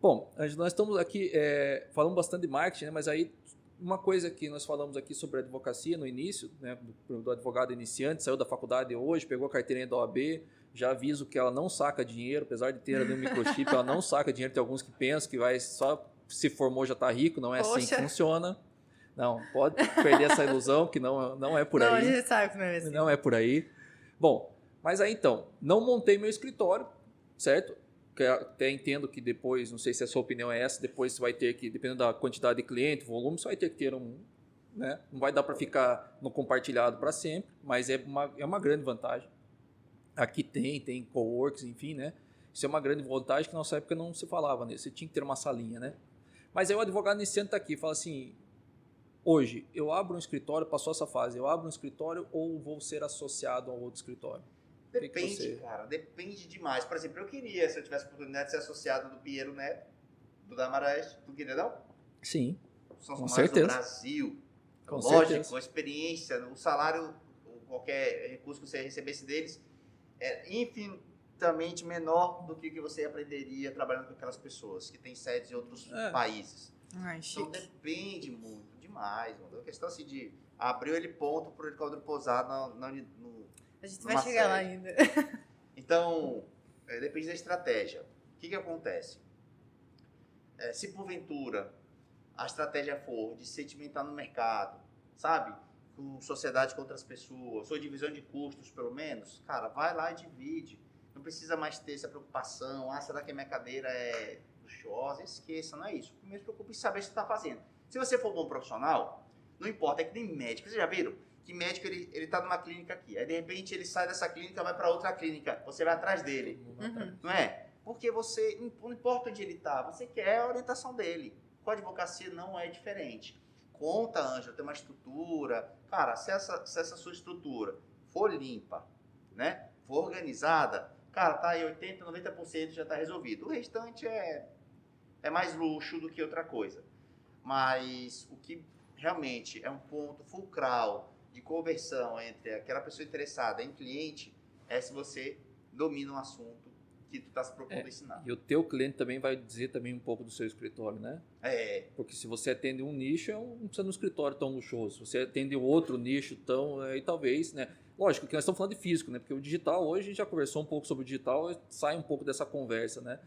Bom, Ângelo, nós estamos aqui falando bastante de marketing, né? Mas aí uma coisa que nós falamos aqui sobre a advocacia no início, né? Do advogado iniciante, saiu da faculdade hoje, pegou a carteirinha da OAB, já aviso que ela não saca dinheiro, apesar de ter ali um microchip, ela não saca dinheiro. Tem alguns que pensam que vai só se formou já está rico, não é assim que funciona. Não, pode perder essa ilusão, que não é por aí. Não, a gente sabe que não é assim. Não é por aí. Bom, mas aí então, não montei meu escritório, certo? Que até entendo que depois, não sei se a sua opinião é essa, depois você vai ter que, dependendo da quantidade de cliente, volume, você vai ter que ter um, né? Não vai dar para ficar no compartilhado para sempre, mas é uma grande vantagem. Aqui tem coworks, enfim, né? Isso é uma grande vantagem que na nossa época não se falava nisso, você tinha que ter uma salinha, né? Mas aí o advogado iniciante está aqui, fala assim, hoje, eu abro um escritório, passou essa fase, eu abro um escritório ou vou ser associado a outro escritório? Depende, cara, depende demais. Por exemplo, eu queria, se eu tivesse a oportunidade de ser associado do Pinheiro Neto, do Damarés, tu queria não? Sim, são os com maiores certeza. do Brasil. Com Lógico, certeza. a experiência, o salário, qualquer recurso que você recebesse deles é infinitamente menor do que você aprenderia trabalhando com aquelas pessoas que têm sedes em outros países. Ai, então chique. depende muito, demais. Mano. A questão assim de abrir ele ponto para ele quadruposar no a gente vai chegar lá ainda. Então, depende da estratégia. O que acontece? Se porventura a estratégia for de sedimentar no mercado, sabe? Com sociedade com outras pessoas, ou divisão de custos, pelo menos, cara, vai lá e divide. Não precisa mais ter essa preocupação. Ah, será que a minha cadeira é luxuosa? Esqueça, não é isso. Primeiro se preocupe em saber o que você está fazendo. Se você for bom profissional, não importa, é que nem médico. Vocês já viram? Que médico, ele tá numa clínica aqui. Aí, de repente, ele sai dessa clínica e vai para outra clínica. Você vai atrás dele. Uhum. Não é? Porque você, não importa onde ele tá, você quer a orientação dele. Com a advocacia não é diferente. Conta, Ângelo, tem uma estrutura. Cara, se essa sua estrutura for limpa, né? For organizada, cara, tá aí 80%, 90% já tá resolvido. O restante é mais luxo do que outra coisa. Mas o que realmente é um ponto fulcral de conversão entre aquela pessoa interessada em cliente é se você domina um assunto que tu está se propondo a ensinar. E o teu cliente também vai dizer também um pouco do seu escritório, né? Porque se você atende um nicho, não precisa de um escritório tão luxuoso. Se você atende outro nicho tão, aí talvez, né? Lógico que nós estamos falando de físico, né? Porque o digital, hoje a gente já conversou um pouco sobre o digital, sai um pouco dessa conversa, né?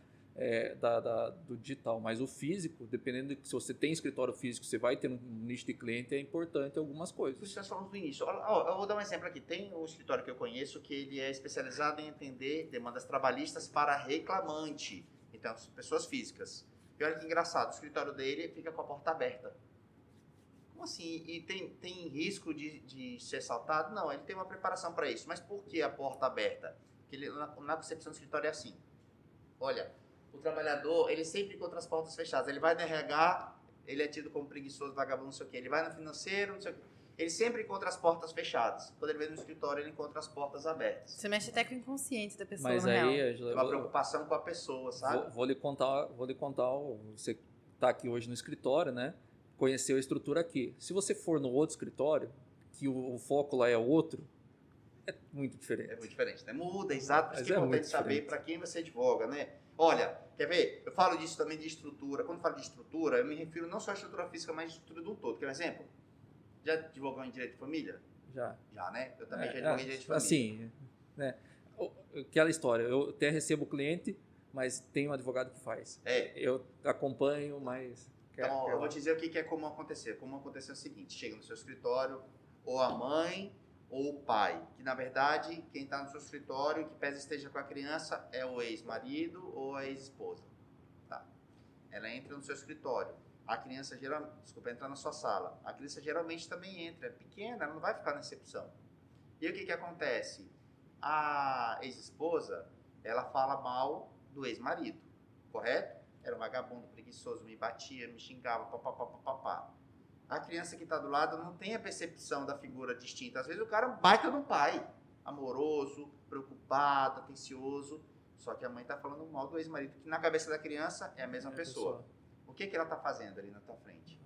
Do digital, mas o físico, dependendo de se você tem escritório físico, você vai ter um nicho de cliente, é importante algumas coisas. Por isso nós falamos no início. Eu vou dar um exemplo aqui. Tem um escritório que eu conheço que ele é especializado em atender demandas trabalhistas para reclamante. Então, pessoas físicas. E olha que engraçado, o escritório dele fica com a porta aberta. Como assim? E tem risco de ser assaltado? Não, ele tem uma preparação para isso. Mas por que a porta aberta? Porque ele, na concepção do escritório é assim. Olha, o trabalhador, ele sempre encontra as portas fechadas. Ele vai no RH, ele é tido como preguiçoso, vagabundo, não sei o quê. Ele vai no financeiro, não sei o quê. Ele sempre encontra as portas fechadas. Quando ele vem no escritório, ele encontra as portas abertas. Você mexe até com o inconsciente da pessoa, mas aí, Angela, é uma preocupação com a pessoa, sabe? Vou lhe contar, você está aqui hoje no escritório, né? Conheceu a estrutura aqui. Se você for no outro escritório, que o foco lá é outro, é muito diferente. É muito diferente, né? Muda, exato. Por isso que é muito importante saber para quem você advoga, né? Olha, quer ver? Eu falo disso também de estrutura. Quando eu falo de estrutura, eu me refiro não só à estrutura física, mas à estrutura do todo. Quer um exemplo? Já advogou em direito de família? Já. Já, né? Eu também já advoguei em direito de família. Assim, né? Aquela história, eu até recebo cliente, mas tem um advogado que faz. Eu acompanho, mas... Então, eu vou te dizer o que é comum acontecer. Comum acontecer é o seguinte, chega no seu escritório, ou a mãe ou o pai, que na verdade, quem está no seu escritório, que pese esteja com a criança, é o ex-marido ou a ex-esposa. Tá. Ela entra no seu escritório. A criança entra na sua sala. A criança geralmente também entra. É pequena, ela não vai ficar na recepção. E o que acontece? A ex-esposa, ela fala mal do ex-marido, correto? Era um vagabundo preguiçoso, me batia, me xingava, papapá. A criança que está do lado não tem a percepção da figura distinta. Às vezes o cara é um baita de um pai, amoroso, preocupado, atencioso. Só que a mãe está falando mal do ex-marido, que na cabeça da criança é a mesma pessoa. O que ela está fazendo ali na tua frente?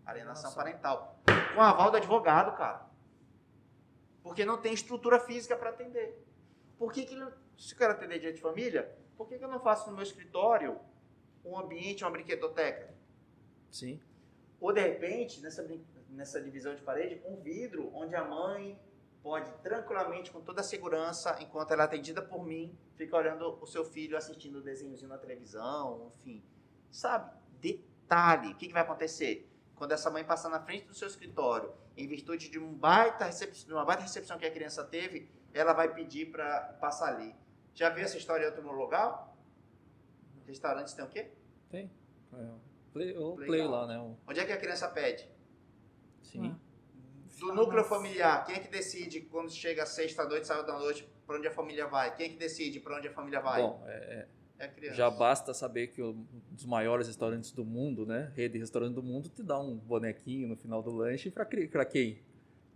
Alienação parental. Com aval do advogado, cara. Porque não tem estrutura física para atender. Se eu quero atender direito de família, por que eu não faço no meu escritório um ambiente, uma brinquedoteca. Sim. Ou, de repente, nessa divisão de parede, um vidro onde a mãe pode tranquilamente, com toda a segurança, enquanto ela é atendida por mim, fica olhando o seu filho assistindo o desenhozinho na televisão, enfim. Sabe? Detalhe. O que vai acontecer? Quando essa mãe passar na frente do seu escritório, em virtude de uma baita recepção que a criança teve, ela vai pedir para passar ali. Já viu essa história em outro lugar? Restaurantes tem o quê? Tem. Play lá, né? Onde é que a criança pede? Sim. Do núcleo familiar, quem é que decide quando chega sexta-noite, sábado à noite, para onde a família vai? Quem é que decide para onde a família vai? Bom, é a criança. Já basta saber que um dos maiores restaurantes do mundo, né? Rede de restaurante do mundo, te dá um bonequinho no final do lanche para quem?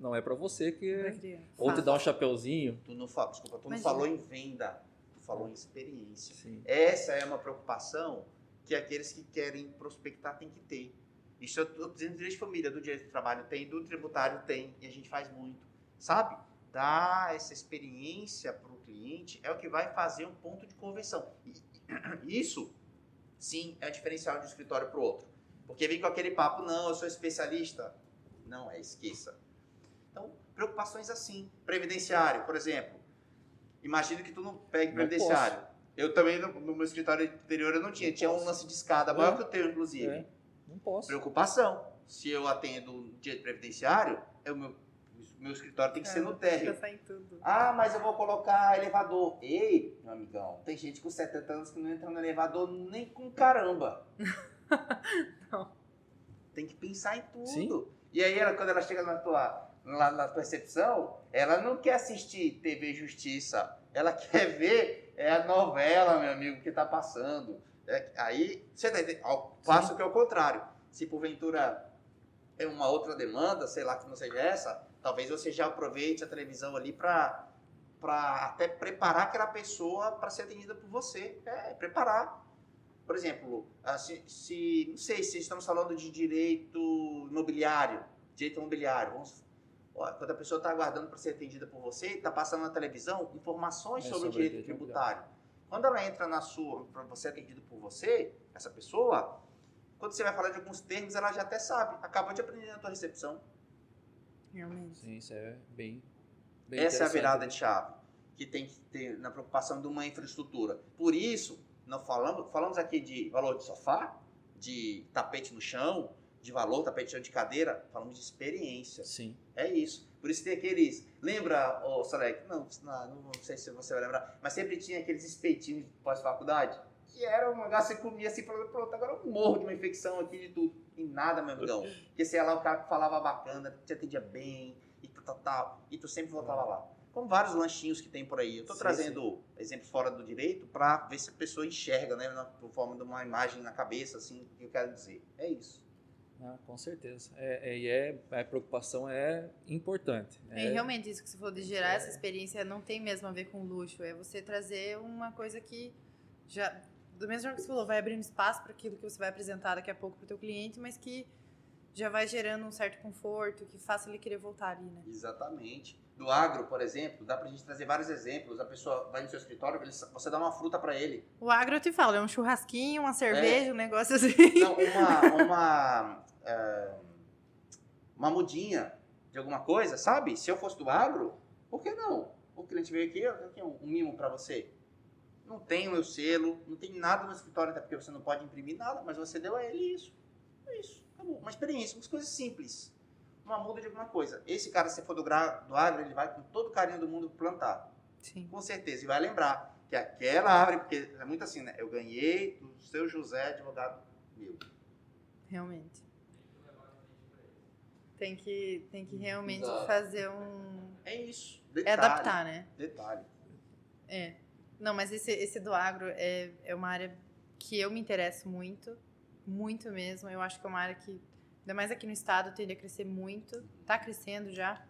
Não é para você que... Ou te dá um chapeuzinho. Tu não falou em venda, tu falou em experiência. Sim. Essa é uma preocupação que aqueles que querem prospectar têm que ter. Isso eu estou dizendo do direito de família, do direito do trabalho tem, do tributário tem, e a gente faz muito. Sabe? Dar essa experiência para o cliente é o que vai fazer um ponto de conversão. E isso, sim, é o diferencial de um escritório para o outro. Porque vem com aquele papo, não, eu sou especialista. Não, esqueça. Então, preocupações assim. Previdenciário, por exemplo. Imagina que tu não pegue previdenciário. Eu também, no meu escritório anterior, eu não tinha. Tinha um lance de escada, maior que o teu, inclusive. Não posso. Preocupação. Se eu atendo direito previdenciário, meu escritório tem que ser no térreo. Ah, mas eu vou colocar elevador. Ei, meu amigão, tem gente com 70 anos que não entra no elevador nem com caramba. Não. Tem que pensar em tudo. Sim. E aí, quando ela chega na tua recepção, ela não quer assistir TV Justiça. Ela quer ver a novela, meu amigo, que tá passando. Aí, você tá entendendo? Ao passo que é o contrário. Se porventura é uma outra demanda, sei lá que não seja essa, talvez você já aproveite a televisão ali para até preparar aquela pessoa para ser atendida por você. Preparar. Por exemplo, não sei se estamos falando de direito imobiliário. Quando a pessoa está aguardando para ser atendida por você, está passando na televisão informações sobre o direito tributário. Quando ela entra para você atendido por você, essa pessoa, quando você vai falar de alguns termos, ela já até sabe. Acabou de aprender na tua recepção. Realmente. Sim, isso é bem essa é a virada de chave que tem que ter na preocupação de uma infraestrutura. Por isso, não falamos aqui de valor de sofá, de tapete no chão, de valor, tapete no chão de cadeira, falamos de experiência. Sim. É isso. Por isso tem aqueles... Lembra, Salek? Não sei se você vai lembrar, mas sempre tinha aqueles espetinhos de pós-faculdade, que era um negócio que você comia assim, falando, pronto, agora eu morro de uma infecção aqui de tudo. E nada, meu amigão. Porque sei lá, o cara falava bacana, te atendia bem, e tal, e tu sempre voltava lá. Como vários lanchinhos que tem por aí. Eu estou trazendo exemplos fora do direito para ver se a pessoa enxerga, né, por forma de uma imagem na cabeça, assim, o que eu quero dizer. É isso. Com certeza. A preocupação é importante. E realmente isso que você falou de gerar essa experiência não tem mesmo a ver com luxo. É você trazer uma coisa que já, do mesmo jeito que você falou, vai abrindo espaço para aquilo que você vai apresentar daqui a pouco para o teu cliente, mas que já vai gerando um certo conforto, que faça ele querer voltar ali, né? Exatamente. Do agro, por exemplo, dá pra gente trazer vários exemplos. A pessoa vai no seu escritório, você dá uma fruta para ele. O agro, eu te falo, é um churrasquinho, uma cerveja, um negócio assim. Não, uma mudinha de alguma coisa, sabe? Se eu fosse do agro, por que não? O cliente veio aqui, eu tenho um mimo para você. Não tem o meu selo, não tem nada no escritório, até porque você não pode imprimir nada, mas você deu a ele isso. É isso, acabou. Uma experiência, umas coisas simples. Uma muda de alguma coisa. Esse cara, se for do agro, ele vai com todo o carinho do mundo plantar. Sim. Com certeza. E vai lembrar que aquela árvore, porque é muito assim, né? Eu ganhei do seu José, advogado meu. Realmente. Tem que realmente fazer um... É isso. Detalhe. É adaptar, né? Detalhe. Não, mas esse do agro é uma área que eu me interesso muito. Muito mesmo. Eu acho que é uma área que, ainda mais aqui no estado, tende a crescer muito. Tá crescendo já.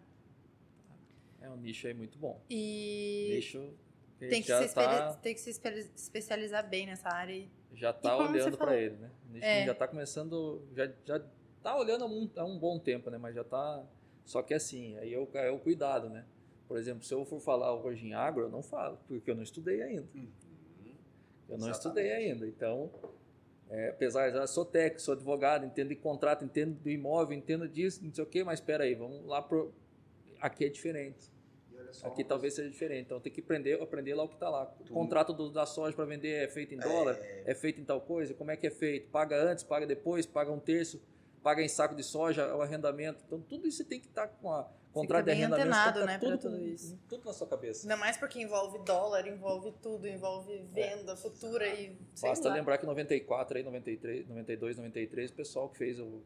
É um nicho aí muito bom. E nicho que tem que se especializar bem nessa área. Já tá olhando para ele, né? O nicho já tá começando, já tá olhando há um bom tempo, né? Mas já tá... Só que assim, aí é o cuidado, né? Por exemplo, se eu for falar hoje em agro, eu não falo, porque eu não estudei ainda. Eu não estudei ainda, então... Apesar de eu sou técnico, sou advogado, entendo de contrato, entendo do imóvel, entendo disso, não sei o quê, mas espera aí, vamos lá aqui é diferente. E olha só Aqui uma talvez seja diferente, então tem que aprender lá o que está lá. O contrato da soja para vender é feito em dólar, é feito em tal coisa, como é que é feito? Paga antes, paga depois, paga um terço, paga em saco de soja, o arrendamento. Então tudo isso tem que estar com a contrato de bem arrendamento, antenado, tem que né, tá pra tudo isso. tudo na sua cabeça. Ainda mais porque envolve dólar, envolve tudo, envolve venda futura e sei Basta lá. lembrar que em 94, aí, 93, 92, 93, o pessoal que fez o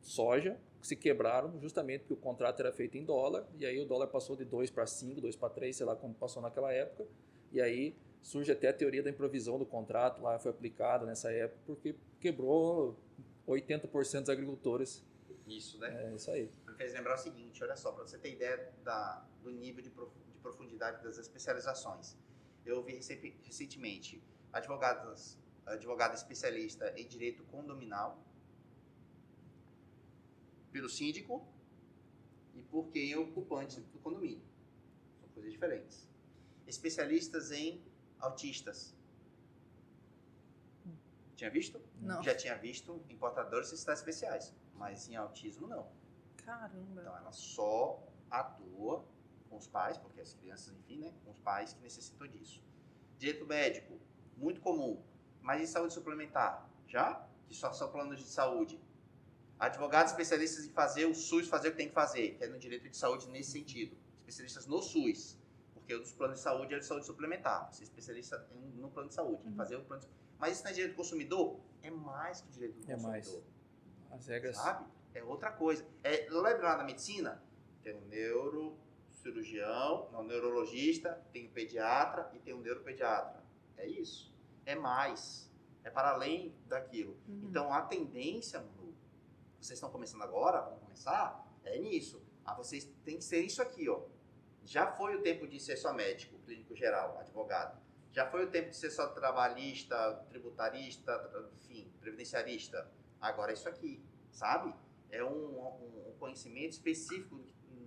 soja se quebraram justamente porque o contrato era feito em dólar e aí o dólar passou de 2 para 5, 2 para 3, sei lá como passou naquela época. E aí surge até a teoria da improvisão do contrato, lá foi aplicada nessa época porque quebrou 80% dos agricultores. Isso, né? É isso aí. Me fez lembrar o seguinte, olha só, para você ter ideia do nível de profundidade das especializações. Eu vi recentemente advogada especialista em direito condominal, pelo síndico e por quem é ocupante do condomínio. São coisas diferentes. Especialistas em autistas. Tinha visto? Não. Já tinha visto em portadores de necessidades especiais, mas em autismo não. Caramba. Então ela só atua com os pais, porque as crianças, enfim, né, com os pais que necessitam disso. Direito médico, muito comum. Mas em saúde suplementar, já? Que só são planos de saúde. Advogados especialistas em fazer o SUS fazer o que tem que fazer, que é no direito de saúde nesse sentido. Especialistas no SUS, porque o dos planos de saúde é de saúde suplementar. Você é especialista no plano de saúde, em fazer o plano de saúde. Mas isso não é direito do consumidor? É mais que o direito do consumidor. Mais. As regras... Sabe? É outra coisa. Lembra lá na medicina? Tem um neurocirurgião, um neurologista, tem um pediatra e tem um neuropediatra. É isso. É mais. É para além daquilo. Então, a tendência, vocês estão começando agora, vamos começar, é nisso. Vocês têm que ser isso aqui, ó. Já foi o tempo de ser só médico, clínico geral, advogado. Já foi o tempo de ser só trabalhista, tributarista, enfim, previdenciarista. Agora é isso aqui, sabe? É um conhecimento específico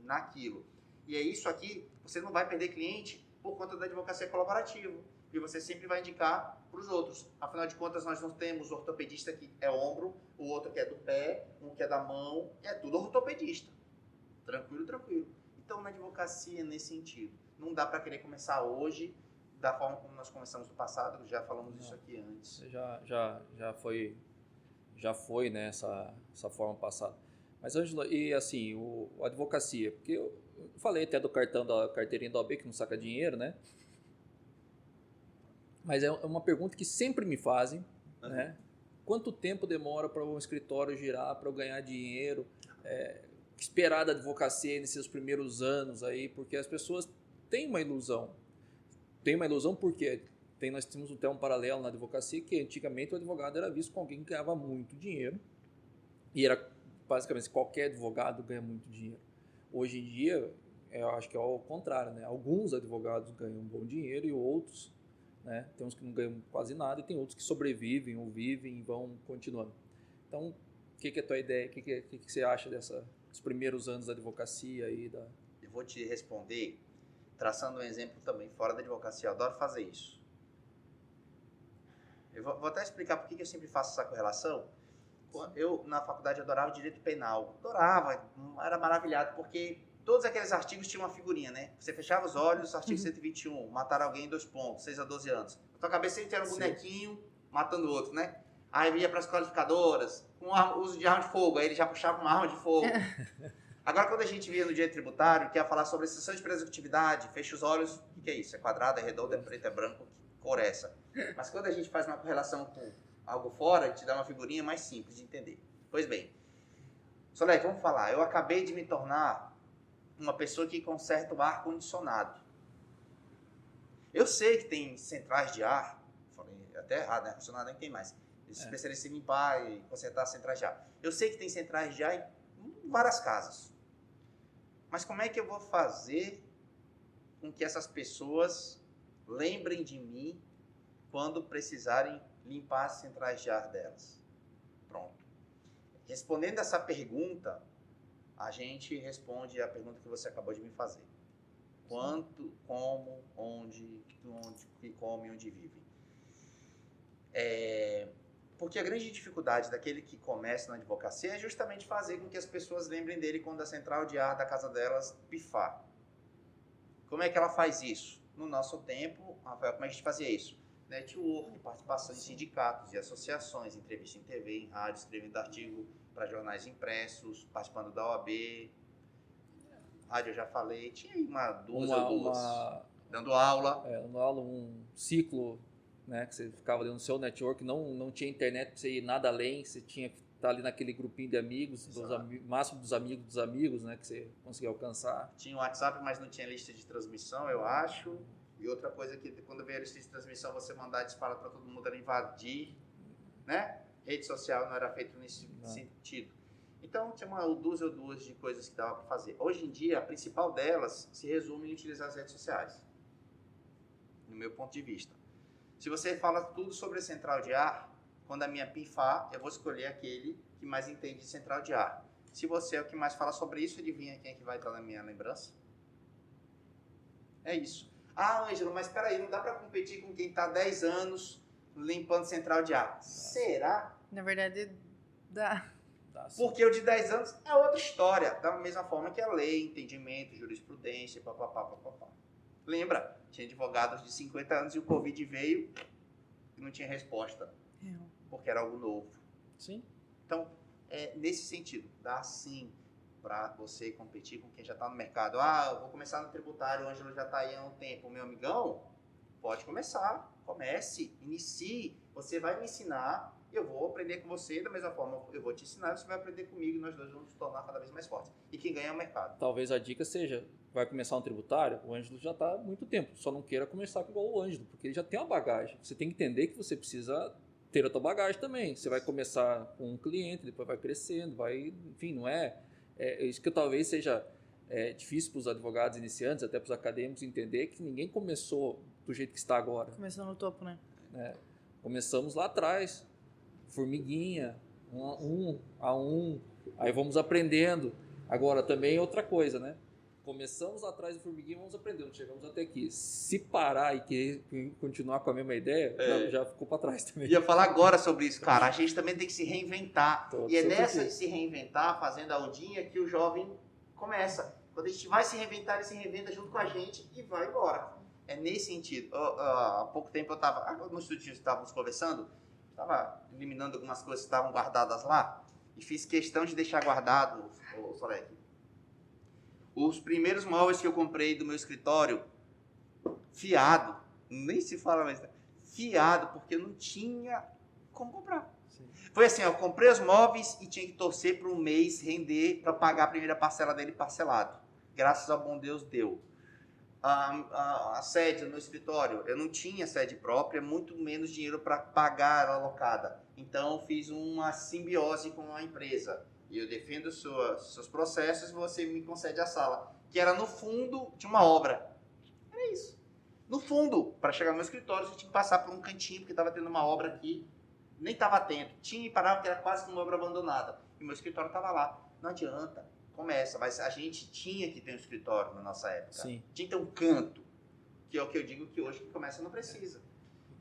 naquilo. E é isso aqui, você não vai perder cliente por conta da advocacia colaborativa. E você sempre vai indicar para os outros. Afinal de contas, nós não temos ortopedista que é ombro, o outro que é do pé, um que é da mão, é tudo ortopedista. Tranquilo, tranquilo. Então, na advocacia, nesse sentido, não dá para querer começar hoje da forma como nós começamos no passado, já falamos isso aqui antes. Já foi, né, essa forma passada. Mas, Ângela, e assim, a advocacia, porque eu falei até do carteirinha da OAB que não saca dinheiro, né? Mas é uma pergunta que sempre me fazem, né? Quanto tempo demora para um escritório girar, para eu ganhar dinheiro? Esperar da advocacia nesses primeiros anos aí, porque as pessoas têm uma ilusão. Tem uma ilusão porque nós temos até um paralelo na advocacia que antigamente o advogado era visto como alguém que ganhava muito dinheiro e era basicamente qualquer advogado ganha muito dinheiro. Hoje em dia, eu acho que é ao contrário, né? Alguns advogados ganham um bom dinheiro e outros, né? Tem uns que não ganham quase nada e tem outros que sobrevivem ou vivem e vão continuando. Então, o que é a tua ideia? O que você acha dos primeiros anos da advocacia aí? Eu vou te responder traçando um exemplo também fora da advocacia. Eu adoro fazer isso. Eu vou até explicar por que eu sempre faço essa correlação. Eu, na faculdade, adorava direito penal. Adorava, era maravilhado, porque todos aqueles artigos tinham uma figurinha, né? Você fechava os olhos, artigo 121, matar alguém em 2 pontos, 6 a 12 anos. Na tua cabeça sempre era um bonequinho matando o outro, né? Aí ia para as qualificadoras, com uso de arma de fogo, aí ele já puxava uma arma de fogo. Agora, quando a gente via no direito tributário, que ia falar sobre exceção de prescritividade, fecha os olhos, o que é isso? É quadrado, é redondo, é preto, é branco, que cor é essa? Mas quando a gente faz uma correlação com algo fora, a gente dá uma figurinha mais simples de entender. Pois bem, Soleque, vamos falar. Eu acabei de me tornar uma pessoa que conserta o ar-condicionado. Eu sei que tem centrais de ar, falei até errado, né? Ar-condicionado nem tem mais. Eles especialistas em limpar e consertar centrais de ar. Eu sei que tem centrais de ar em várias casas. Mas como é que eu vou fazer com que essas pessoas lembrem de mim quando precisarem limpar as centrais de ar delas? Pronto. Respondendo essa pergunta, a gente responde a pergunta que você acabou de me fazer. Quanto, como, onde come, onde vive. Porque a grande dificuldade daquele que começa na advocacia é justamente fazer com que as pessoas lembrem dele quando a central de ar da casa delas pifar. Como é que ela faz isso? No nosso tempo, Rafael, como é que a gente fazia isso? Network, participação em sindicatos e associações, entrevista em TV, em rádio, escrevendo artigo para jornais impressos, participando da OAB. Rádio eu já falei, tinha duas ou duas. Dando aula. Dando aula, um ciclo, né, que você ficava ali no seu network, não tinha internet para você ir nada além, você tinha que estar ali naquele grupinho de amigos, máximo dos amigos, né, que você conseguia alcançar. Tinha o WhatsApp, mas não tinha lista de transmissão, eu acho. E outra coisa que quando veio a lista de transmissão, você mandar disparar para todo mundo era invadir, né? Rede social não era feito nesse sentido. Então, tinha duas ou duas de coisas que dava para fazer. Hoje em dia, a principal delas se resume em utilizar as redes sociais, no meu ponto de vista. Se você fala tudo sobre a central de ar, quando a minha pifar, eu vou escolher aquele que mais entende de central de ar. Se você é o que mais fala sobre isso, adivinha quem é que vai estar na minha lembrança? É isso. Ah, Ângelo, mas espera aí, não dá para competir com quem está há 10 anos limpando central de ar. Será? Na verdade, dá. Porque o de 10 anos é outra história. Da mesma forma que a lei, entendimento, jurisprudência, papapá. Lembra? Tinha advogados de 50 anos e o Covid veio e não tinha resposta. Porque era algo novo. Sim. Então, nesse sentido, dá sim para você competir com quem já está no mercado. Ah, eu vou começar no tributário, o Ângelo já está aí há um tempo. Meu amigão, pode começar. Comece, inicie. Você vai me ensinar, eu vou aprender com você da mesma forma. Eu vou te ensinar, você vai aprender comigo e nós dois vamos nos tornar cada vez mais fortes. E quem ganha é o mercado. Talvez a dica seja, vai começar um tributário, o Ângelo já está há muito tempo. Só não queira começar igual o Ângelo, porque ele já tem uma bagagem. Você tem que entender que você precisa ter a tua bagagem também. Você vai começar com um cliente, depois vai crescendo, enfim, não é isso que talvez seja difícil para os advogados iniciantes, até para os acadêmicos entender que ninguém começou do jeito que está agora. Começou no topo, né? Começamos lá atrás, formiguinha, um a um, aí vamos aprendendo. Agora também outra coisa, né? Começamos lá atrás do formiguinha, vamos aprendendo, chegamos até aqui. Se parar e querer continuar com a mesma ideia, já ficou para trás também. Ia falar agora sobre isso, cara. A gente também tem que se reinventar. Todo e é nessa dia. de se reinventar, fazendo a ondinha, que o jovem começa. Quando a gente vai se reinventar, ele se reinventa junto com a gente e vai embora. É nesse sentido. Há pouco tempo eu estava, no estúdio estávamos conversando, estava eliminando algumas coisas que estavam guardadas lá e fiz questão de deixar guardado, Solek, os primeiros móveis que eu comprei do meu escritório, fiado, nem se fala mais, fiado, porque eu não tinha como comprar. Sim. Foi assim, eu comprei os móveis e tinha que torcer para um mês render para pagar a primeira parcela dele parcelado. Graças ao bom Deus deu. A sede do meu escritório, eu não tinha sede própria, muito menos dinheiro para pagar a alocada. Então eu fiz uma simbiose com a empresa. E eu defendo seus processos e você me concede a sala. Que era no fundo de uma obra. Era isso. No fundo, para chegar no meu escritório, você tinha que passar por um cantinho, porque estava tendo uma obra aqui. Nem estava atento. Tinha e parava, que era quase uma obra abandonada. E meu escritório estava lá. Não adianta. Começa. Mas a gente tinha que ter um escritório na nossa época. Sim. Tinha que ter um canto. Que é o que eu digo que hoje que começa não precisa.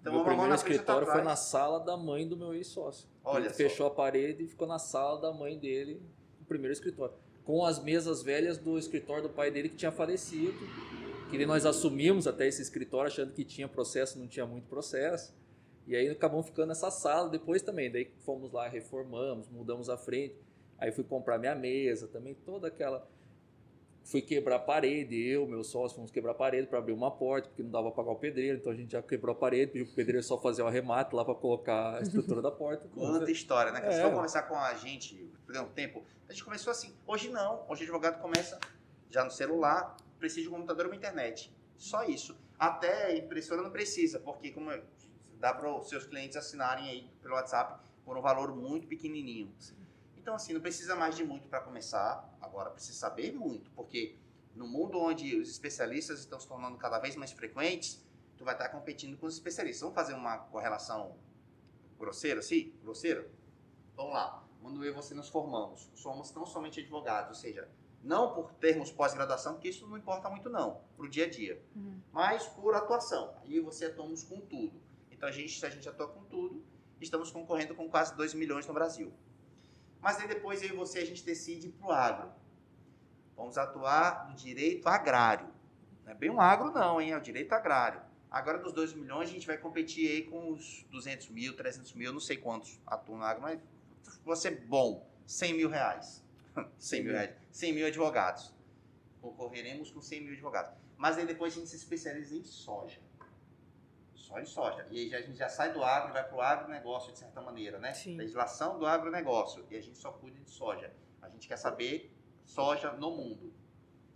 Então, meu primeiro escritório foi na sala da mãe do meu ex-sócio. Ele fechou a parede e ficou na sala da mãe dele, o primeiro escritório. Com as mesas velhas do escritório do pai dele que tinha falecido. Que nós assumimos até esse escritório achando que tinha processo, não tinha muito processo. E aí acabamos ficando nessa sala depois também. Daí fomos lá, reformamos, mudamos a frente. Aí fui comprar minha mesa também, toda aquela... Fui quebrar a parede, meu sócio, fomos quebrar a parede para abrir uma porta, porque não dava para pagar o pedreiro, então a gente já quebrou a parede, pediu para o pedreiro só fazer o arremate lá para colocar a estrutura da porta. Quanta história, né? Se for conversar com a gente, pegando tempo, a gente começou assim. Hoje não, hoje o advogado começa já no celular, precisa de um computador ou uma internet. Só isso. Até impressora não precisa, porque como dá para os seus clientes assinarem aí pelo WhatsApp por um valor muito pequenininho. Sim. Então, assim, não precisa mais de muito para começar, agora precisa saber muito, porque no mundo onde os especialistas estão se tornando cada vez mais frequentes, tu vai estar competindo com os especialistas. Vamos fazer uma correlação grosseira, assim? Grosseira? Vamos lá. Quando eu e você nos formamos, somos não somente advogados, ou seja, não por termos pós-graduação, porque isso não importa muito não, para o dia a dia, mas por atuação. Aí você atuamos com tudo. Então, se a gente atua com tudo, estamos concorrendo com quase 2 milhões no Brasil. Mas aí depois eu e você, a gente decide ir para o agro. Vamos atuar no direito agrário. Não é bem um agro não, hein? É o direito agrário. Agora dos 2 milhões a gente vai competir aí com os 200 mil, 300 mil, não sei quantos atuam no agro, mas vou ser bom, 100 mil reais. 100 mil reais. 100 mil advogados. Concorreremos com 100 mil advogados. Mas aí depois a gente se especializa em soja. Só em soja. E aí a gente já sai do agro e vai para o agronegócio, de certa maneira, né? Sim. Legislação do agronegócio. E a gente só cuida de soja. A gente quer saber soja no mundo.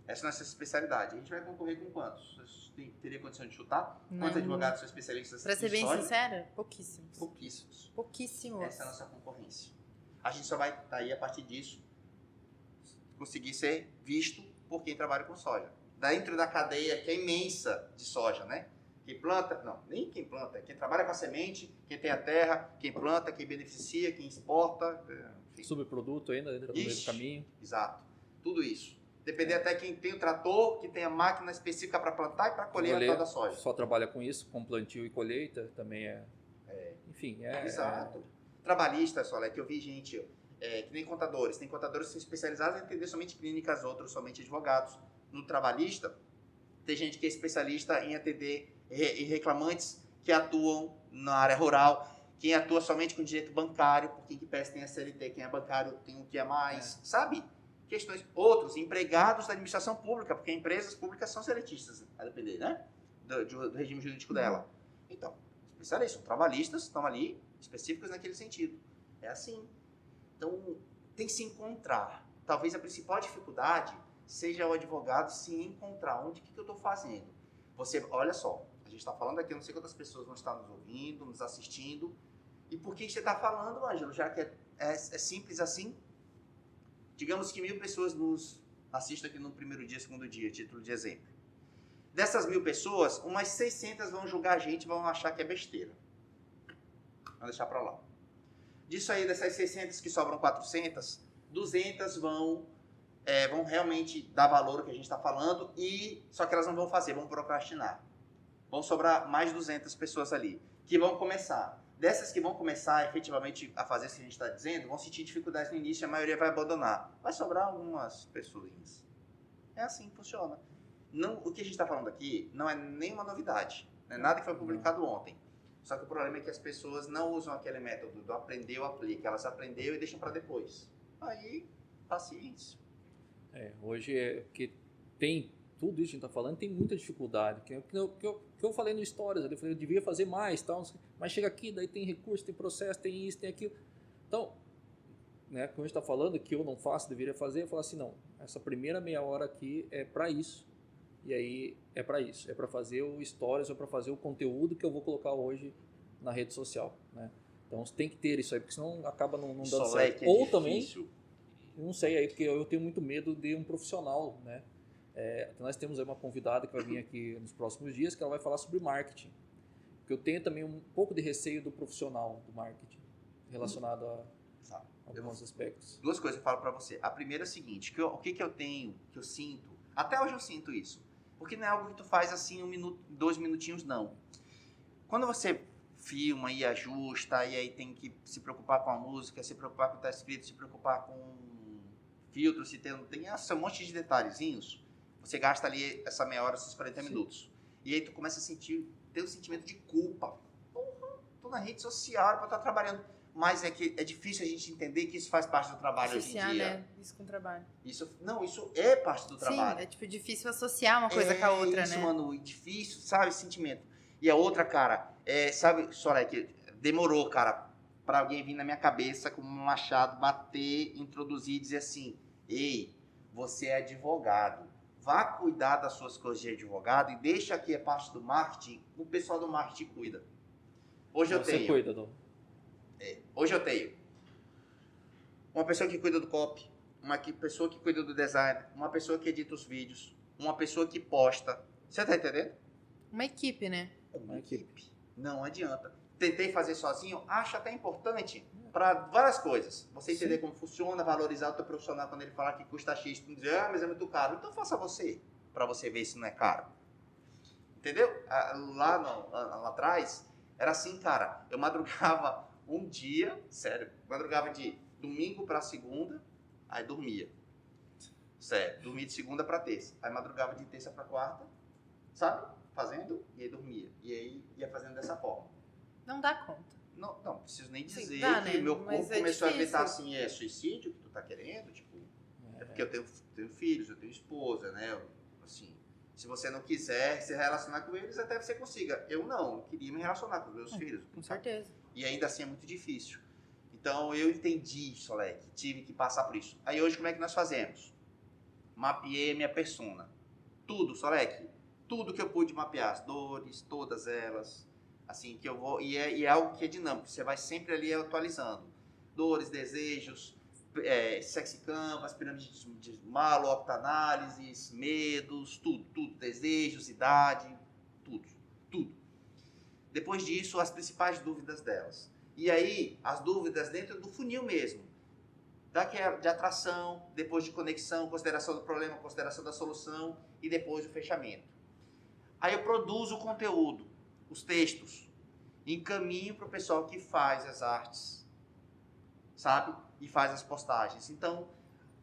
Essa é a nossa especialidade. A gente vai concorrer com quantos? Você teria condição de chutar? Não. Quantos advogados são especialistas em Pra soja? ser bem sincera, pouquíssimos. Pouquíssimos. Pouquíssimos. Essa é a nossa concorrência. A gente só vai daí, a partir disso, conseguir ser visto por quem trabalha com soja. Dentro da cadeia que é imensa de soja, né? Quem planta, não, nem quem planta, quem trabalha com a semente, quem tem a terra, quem planta, quem beneficia, quem exporta, enfim. Subproduto ainda dentro do meio do caminho. Exato. Tudo isso. Depender até quem tem o trator, que tem a máquina específica para plantar e para colher a tal da soja. Só trabalha com isso, com plantio e colheita, também enfim, Exato. Trabalhista, Solé, que eu vi gente, que nem contadores. Tem contadores que são especializados em atender somente clínicas, outros somente advogados. No trabalhista, tem gente que é especialista em atender reclamantes que atuam na área rural. Quem atua somente com direito bancário, por quem que PES tem a CLT, quem é bancário tem o que é mais, sabe? Questões. Outros, empregados da administração pública, porque empresas públicas são seletistas, a depender, né? Do regime jurídico dela. Então, especialistas, são trabalhistas, estão ali, específicos naquele sentido. É assim. Então, tem que se encontrar. Talvez a principal dificuldade seja o advogado se encontrar. Onde que eu estou fazendo? Você, olha só, a gente está falando aqui, eu não sei quantas pessoas vão estar nos ouvindo, nos assistindo. E por que você está falando, Ângelo? Já que é simples assim? Digamos que 1.000 pessoas nos assistem aqui no primeiro dia, segundo dia, título de exemplo. Dessas 1.000 pessoas, umas 600 vão julgar a gente e vão achar que é besteira. Vamos deixar para lá. Disso aí, dessas 600 que sobram 400, 200 vão realmente dar valor ao que a gente está falando, só que elas não vão fazer, vão procrastinar. Vão sobrar mais 200 pessoas ali, que vão começar. Dessas que vão começar efetivamente a fazer isso que a gente está dizendo, vão sentir dificuldades no início e a maioria vai abandonar. Vai sobrar algumas pessoas. É assim que funciona. Não, o que a gente está falando aqui não é nenhuma novidade. Não é nada que foi publicado ontem. Só que o problema é que as pessoas não usam aquele método do aprendeu, aplica. Elas aprenderam e deixam para depois. Aí, paciência. Hoje que tem tudo isso que a gente está falando, tem muita dificuldade. Que eu falei no Stories, eu falei, eu devia fazer mais, tal, mas chega aqui, daí tem recurso, tem processo, tem isso, tem aquilo. Então, né, como a gente está falando, que eu não faço, deveria fazer, eu falo assim, não, essa primeira meia hora aqui é para isso. E aí é para isso, é para fazer o Stories, ou para fazer o conteúdo que eu vou colocar hoje na rede social, né? Então você tem que ter isso aí, porque senão acaba não dando certo. Ou também, eu não sei aí, porque eu tenho muito medo de um profissional, né? Nós temos aí uma convidada que vai vir aqui nos próximos dias, que ela vai falar sobre marketing. Porque eu tenho também um pouco de receio do profissional do marketing, relacionado a alguns aspectos. Duas coisas eu falo para você. A primeira é o seguinte, o que eu tenho, que eu sinto, até hoje eu sinto isso, porque não é algo que tu faz assim 1 minuto, 2 minutinhos, não. Quando você filma e ajusta, e aí tem que se preocupar com a música, se preocupar com o que está escrito, se preocupar com filtro, se tem um monte de detalhezinhos, você gasta ali essa meia hora, esses 40 minutos. E aí tu começa a ter um sentimento de culpa. Porra, tô na rede social para estar trabalhando. Mas é difícil a gente entender que isso faz parte do trabalho associar, hoje em dia. Né? Isso com o trabalho. Isso é parte do trabalho. Sim, é difícil associar uma coisa com a outra, isso, né? Mano, difícil, sabe, esse sentimento. E a outra, cara, sabe, Soraya, que demorou, cara, pra alguém vir na minha cabeça com um machado, bater, introduzir e dizer assim, ei, você é advogado, vá cuidar das suas coisas de advogado e deixa que é parte do marketing, o pessoal do marketing cuida. Hoje eu tenho... cuida, Dom. Hoje eu tenho uma pessoa que cuida do copy, uma pessoa que cuida do design, uma pessoa que edita os vídeos, uma pessoa que posta. Você tá entendendo? Uma equipe, né? Uma equipe. Não adianta. Tentei fazer sozinho, acho até importante para várias coisas. Você entender como funciona, valorizar o teu profissional quando ele falar que custa X, tu dizer, mas é muito caro. Então faça você, para você ver se não é caro. Entendeu? Lá atrás, era assim, cara. Eu madrugava Um dia, sério, madrugava de domingo pra segunda, aí dormia. Sério, dormia de segunda pra terça. Aí madrugava de terça pra quarta, sabe? Fazendo, e aí dormia. E aí ia fazendo dessa forma. Não dá conta. Não preciso nem Sim, dizer dá, que né? meu Mas corpo é começou a difícil. gritar assim, é suicídio que tu tá querendo? Tipo, é porque eu tenho filhos, eu tenho esposa, né? Assim, se você não quiser se relacionar com eles, até você consiga. Eu não, eu queria me relacionar com os meus filhos. Com sabe? certeza. E ainda assim é muito difícil. Então eu entendi, Solek, tive que passar por isso. Aí hoje como é que nós fazemos? Mapeei minha persona. Tudo, Solek, tudo que eu pude mapear, as dores, todas elas, assim, que eu vou, e é algo que é dinâmico, você vai sempre ali atualizando. Dores, desejos, sexy canvas, pirâmide de Malo, opta-análises, medos, tudo, desejos, idade, tudo. Depois disso, as principais dúvidas delas. E aí, as dúvidas dentro do funil mesmo. De atração, depois de conexão, consideração do problema, consideração da solução e depois o fechamento. Aí eu produzo o conteúdo, os textos, encaminho para o pessoal que faz as artes, sabe? E faz as postagens. Então,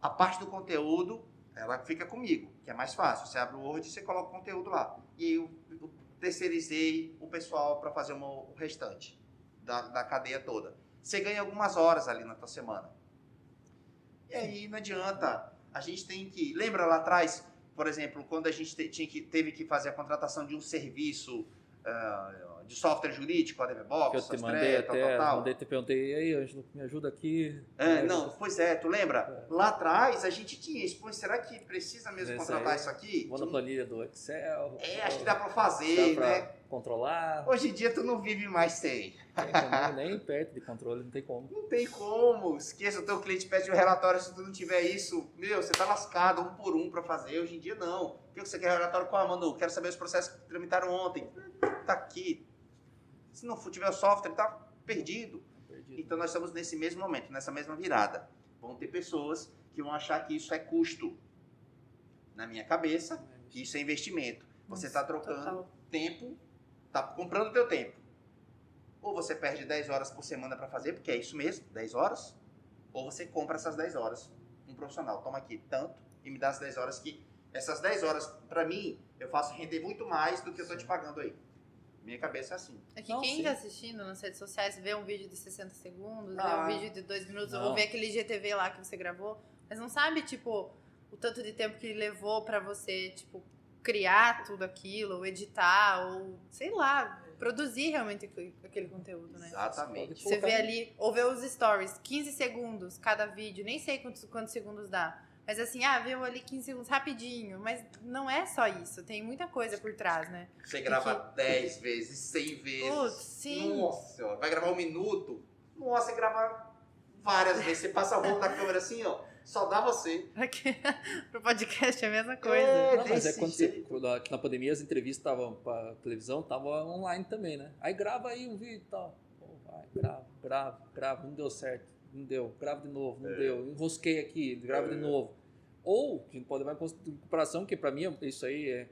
a parte do conteúdo, ela fica comigo, que é mais fácil. Você abre o Word e você coloca o conteúdo lá. E eu terceirizei o pessoal para fazer o restante da cadeia toda. Você ganha algumas horas ali na tua semana. E aí não adianta. A gente tem que... Lembra lá atrás, por exemplo, quando a gente teve que fazer a contratação de um serviço de software jurídico, a DevBox, Que eu te mandei tal. te perguntei, e aí, Ângelo, me ajuda aqui. Pois é, tu lembra? Lá atrás a gente tinha isso. Pô, será que precisa mesmo contratar isso aqui? Vou na planilha do Excel. Acho que dá pra fazer, dá pra né? controlar. Hoje em dia tu não vive mais sem. Nem perto de controle, não tem como. Não tem como. Esqueça, o teu cliente pede um relatório, se tu não tiver isso, você tá lascado um por um pra fazer. Hoje em dia não. O que você quer relatório? Qual, Manu? Quero saber os processos que tramitaram ontem. Tá aqui. Se não tiver o software, tá perdido. Então nós estamos nesse mesmo momento, nessa mesma virada. Vão ter pessoas que vão achar que isso é custo. Na minha cabeça, isso é investimento. Você está trocando tempo, está comprando o teu tempo. Ou você perde 10 horas por semana para fazer, porque é isso mesmo, 10 horas. Ou você compra essas 10 horas. Um profissional toma aqui tanto e me dá as 10 horas que... Essas 10 horas, para mim, eu faço render muito mais do que eu estou te pagando aí. Minha cabeça é assim. É que quem tá assistindo nas redes sociais vê um vídeo de 60 segundos, vê um vídeo de 2 minutos, ou vê aquele GTV lá que você gravou, mas não sabe, tipo, o tanto de tempo que levou pra você, tipo, criar tudo aquilo, ou editar, ou, sei lá, produzir realmente aquele conteúdo, né? Exatamente. Você vê ali, ou vê os stories, 15 segundos cada vídeo, nem sei quantos segundos dá. Mas assim, viu ali 15 segundos rapidinho. Mas não é só isso. Tem muita coisa por trás, né? Você grava 10 vezes, 100 vezes. Putz, sim. Nossa senhora. Vai gravar 1 minuto? Nossa, você grava várias vezes. Você passa a mão na câmera assim, ó. Só dá você. Aqui, pro podcast é a mesma coisa. Não, mas é quando aqui na pandemia as entrevistas estavam pra televisão, tava online também, né? Aí grava aí um vídeo e tal. Pô, vai, grava. Não deu certo. Não deu. Grava de novo. Não deu. Enrosquei aqui. Grava de novo. Ou, a gente pode levar em comparação, que para mim isso aí é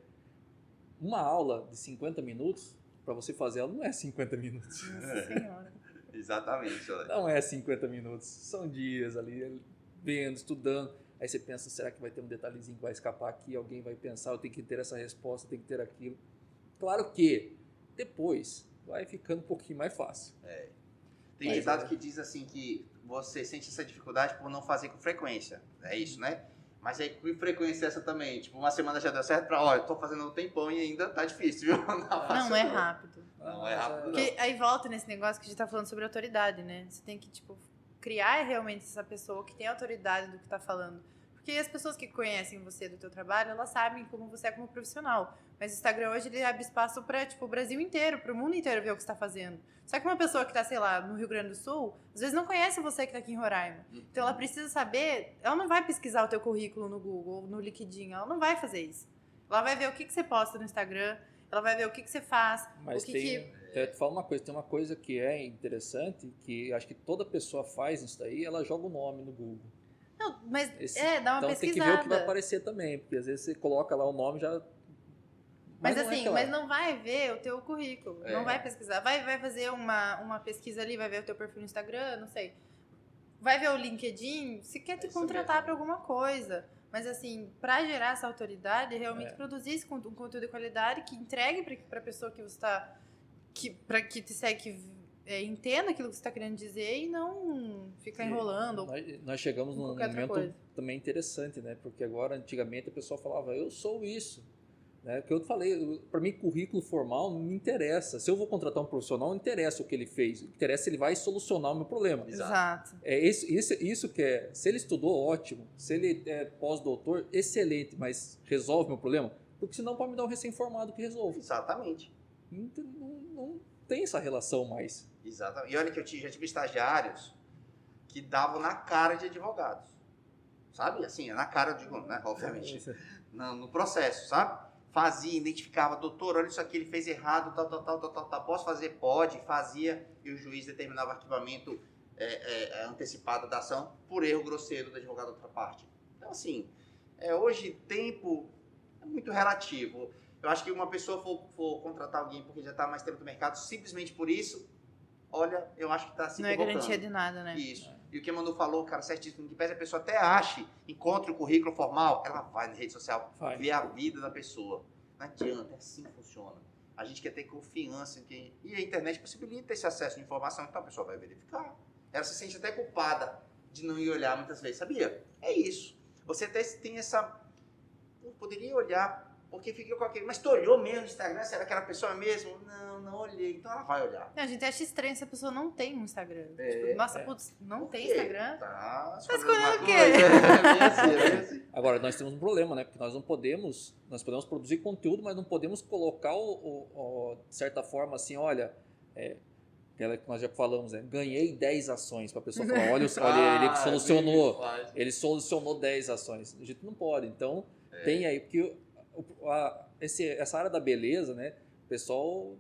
uma aula de 50 minutos, para você fazer ela não é 50 minutos. Nossa Senhora. Exatamente. Não é 50 minutos, são dias ali, vendo, estudando. Aí você pensa, será que vai ter um detalhezinho que vai escapar aqui? Alguém vai pensar, eu tenho que ter essa resposta, eu tenho que ter aquilo. Claro que depois vai ficando um pouquinho mais fácil. Tem ditado que diz assim que você sente essa dificuldade por não fazer com frequência. É isso, né? Mas aí, com frequência essa também? Tipo, uma semana já deu certo olha, eu tô fazendo um tempão e ainda tá difícil, viu? Não é rápido. Não é rápido, não. Porque aí volta nesse negócio que a gente tá falando sobre autoridade, né? Você tem que, tipo, criar realmente essa pessoa que tem autoridade do que tá falando. Porque as pessoas que conhecem você do teu trabalho, elas sabem como você é como profissional. Mas o Instagram hoje, ele abre espaço pra, tipo, o Brasil inteiro, pro mundo inteiro ver o que você tá fazendo. Só que uma pessoa que tá, sei lá, no Rio Grande do Sul, às vezes não conhece você que tá aqui em Roraima. Então ela precisa saber, ela não vai pesquisar o teu currículo no Google ou no LinkedIn, ela não vai fazer isso. Ela vai ver o que você posta no Instagram, ela vai ver o que você faz. Mas eu te falo uma coisa, tem uma coisa que é interessante, que acho que toda pessoa faz isso daí, ela joga o nome no Google. Não, mas dá uma então pesquisada. Tem que ver o que vai aparecer também, porque às vezes você coloca lá o nome já Mas não é assim, aquela- mas não vai ver o teu currículo, É. não vai pesquisar. Vai fazer uma pesquisa ali, vai ver o teu perfil no Instagram, não sei. Vai ver o LinkedIn, se quer te isso contratar mesmo. para alguma coisa. Mas assim, para gerar essa autoridade, realmente produzir um conteúdo de qualidade que entregue para a pessoa que você está... Para que te segue, que entenda aquilo que você está querendo dizer e não ficar enrolando. Nós chegamos ou num qualquer outra momento coisa. também interessante, né? Porque agora, antigamente, a pessoa falava, eu sou isso. Né? Que eu falei, para mim, currículo formal não me interessa. Se eu vou contratar um profissional, não interessa o que ele fez. Interessa se ele vai solucionar o meu problema. Exato. É isso que é. Se ele estudou, ótimo. Se ele é pós-doutor, excelente. Mas resolve meu problema? Porque senão pode me dar um recém-formado que resolve. Exatamente. Não tem essa relação mais. Exatamente. E olha que já tive estagiários que davam na cara de advogados. Sabe? Assim, na cara, eu digo, né? Obviamente. No processo, sabe? Fazia, identificava, doutor, olha isso aqui, ele fez errado, tal. Posso fazer? Pode, fazia. E o juiz determinava o arquivamento antecipado da ação por erro grosseiro do advogado da outra parte. Então, assim, hoje tempo é muito relativo. Eu acho que uma pessoa for contratar alguém porque já está mais tempo no mercado, simplesmente por isso, olha, eu acho que está se Não é equivocando. garantia de nada, né? Isso. E o que a Manu falou, cara, certíssimo, que pese a pessoa até ache, encontre o currículo formal, ela vai na rede social, ver a vida da pessoa. Não adianta, é assim que funciona. A gente quer ter confiança em quem... E a internet possibilita esse acesso de informação, então a pessoa vai verificar. Ela se sente até culpada de não ir olhar muitas vezes, sabia? É isso. Você até tem essa... Eu poderia olhar, porque fica com aquele... Mas tu olhou mesmo no Instagram? Será aquela pessoa mesmo? Não olhei. Então ela vai olhar. A gente acha estranho se a pessoa não tem um Instagram. É, Putz, não tem Instagram? Tá escolhendo o quê? É assim. Agora, nós temos um problema, né? Porque nós podemos produzir conteúdo, mas não podemos colocar, de certa forma, assim, olha, aquela que nós já falamos, ganhei 10 ações, para a pessoa falar, olha, ele solucionou 10 ações. A gente não pode. Então, tem aí, porque essa área da beleza, né? O pessoal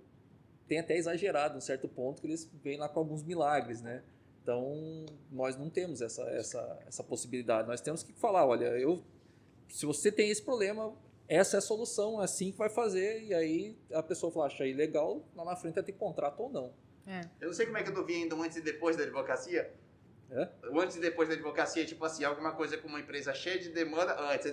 tem até exagerado, em certo ponto, que eles vêm lá com alguns milagres, né? Então, nós não temos essa possibilidade. Nós temos que falar, olha, se você tem esse problema, essa é a solução, é assim que vai fazer. E aí a pessoa fala, acha aí legal, lá na frente vai ter contrato ou não. Eu não sei como é que eu tô vendo antes e depois da advocacia. O antes e depois da advocacia, tipo assim, alguma coisa com uma empresa cheia de demanda, antes,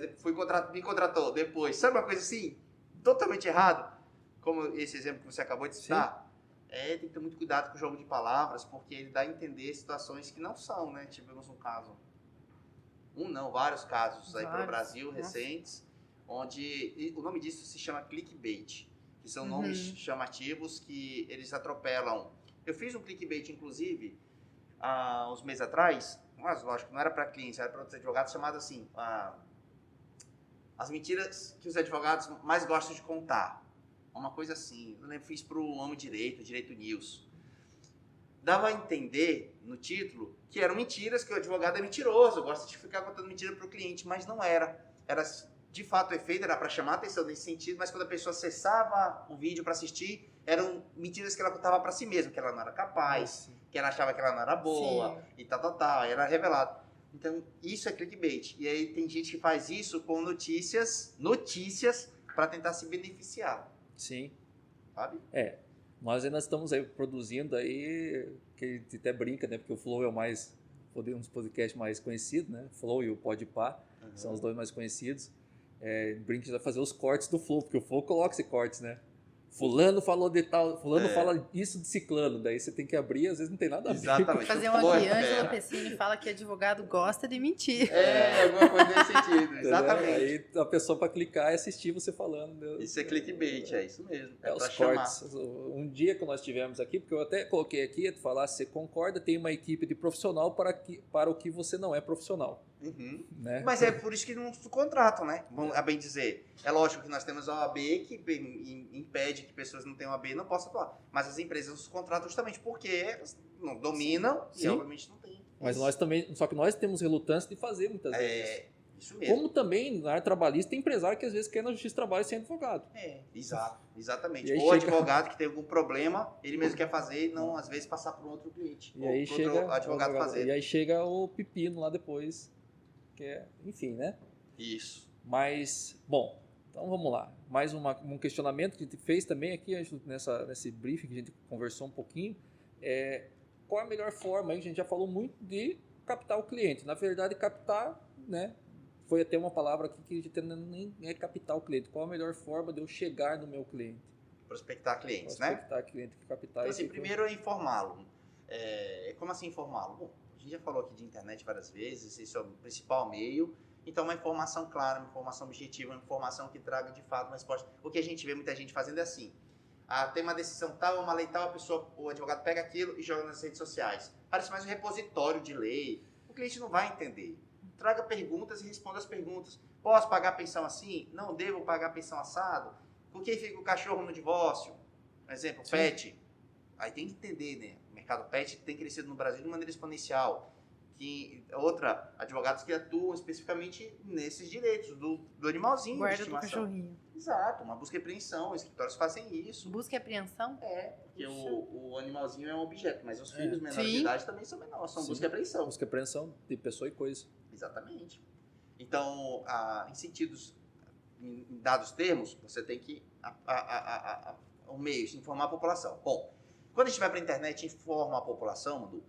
me contratou, depois. Sabe uma coisa assim, totalmente errado? Como esse exemplo que você acabou de citar. Tem que ter muito cuidado com o jogo de palavras, porque ele dá a entender situações que não são, né? Tivemos um caso, vários casos aí para o Brasil recentes, onde o nome disso se chama clickbait, que são nomes chamativos que eles atropelam. Eu fiz um clickbait, inclusive, há uns meses atrás, mas lógico, não era para clientes, era para outros advogados, chamado assim, as mentiras que os advogados mais gostam de contar. Uma coisa assim, eu fiz para o Amo Direito News. Dava a entender no título que eram mentiras, que o advogado é mentiroso, gosta de ficar contando mentira para o cliente, mas não era. Era, de fato, o efeito era para chamar a atenção nesse sentido, mas quando a pessoa acessava o vídeo para assistir, eram mentiras que ela contava para si mesma, que ela não era capaz, que ela achava que ela não era boa, e tal, era revelado. Então, isso é clickbait. E aí tem gente que faz isso com notícias para tentar se beneficiar. Sim. Sabe? Nós ainda estamos aí produzindo aí, que a gente até brinca, né? Porque o Flow é um dos podcasts mais conhecidos, né? Flow e o Podpah são os dois mais conhecidos. Brinca de fazer os cortes do Flow, porque o Flow coloca esses cortes, né? Fulano falou de tal, fulano fala isso de ciclano, daí você tem que abrir, às vezes não tem nada a ver. Exatamente. Fazer uma aqui, Ângela Pessini fala que advogado gosta de mentir. Alguma coisa nesse sentido, exatamente. Aí a pessoa para clicar e assistir você falando. Isso é clickbait, é isso mesmo. É os cortes. Um dia que nós tivemos aqui, porque eu até coloquei aqui, falar se você concorda, tem uma equipe de profissional para o que você não é profissional. Né? Mas é por isso que não contratam, né? A bem dizer. É lógico que nós temos a OAB que impede que pessoas que não têm OAB não possam atuar. Mas as empresas nos contratam justamente porque elas não dominam e obviamente não tem. Mas nós também, só que nós temos relutância de fazer muitas vezes. Isso mesmo. Como também na área trabalhista tem empresário que às vezes quer na justiça de trabalho sem advogado. Exatamente. Ou advogado que tem algum problema, ele mesmo quer fazer e não às vezes passar para um outro cliente. E aí chega advogado fazer. E aí chega o pepino lá depois. Enfim, né? Isso. Mas, bom, então vamos lá. mais um questionamento que a gente fez também aqui nesse briefing que a gente conversou um pouquinho, qual a melhor forma, a gente já falou muito de captar o cliente. Na verdade, captar, né, foi até uma palavra aqui que a gente nem é captar o cliente. Qual a melhor forma de eu chegar no meu cliente? Prospectar clientes, né? Prospectar cliente, captar. Então, assim, primeiro é informá-lo. Como assim informá-lo? Bom, a gente já falou aqui de internet várias vezes, isso é o principal meio. Então, uma informação clara, uma informação objetiva, uma informação que traga, de fato, uma resposta. O que a gente vê muita gente fazendo é assim. Tem uma decisão tal, uma lei tal, o advogado pega aquilo e joga nas redes sociais. Parece mais um repositório de lei. O cliente não vai entender. Traga perguntas e responda as perguntas. Posso pagar pensão assim? Não devo pagar pensão assado? Por que fica o cachorro no divórcio? Por exemplo, Sim. pet. Aí tem que entender, né? O mercado pet tem crescido no Brasil de maneira exponencial. Advogados que atuam especificamente nesses direitos do animalzinho. Guarda do cachorrinho. Exato, uma busca e apreensão. Escritórios fazem isso. Busca e apreensão? Porque o animalzinho é um objeto, mas os filhos menores de Sim. idade também são menores, são Sim. busca e apreensão. Busca e apreensão de pessoa e coisa. Exatamente. Então, em dados termos, você tem que um meio de informar a população. Bom, quando a gente vai para a internet e informa a população, Madu,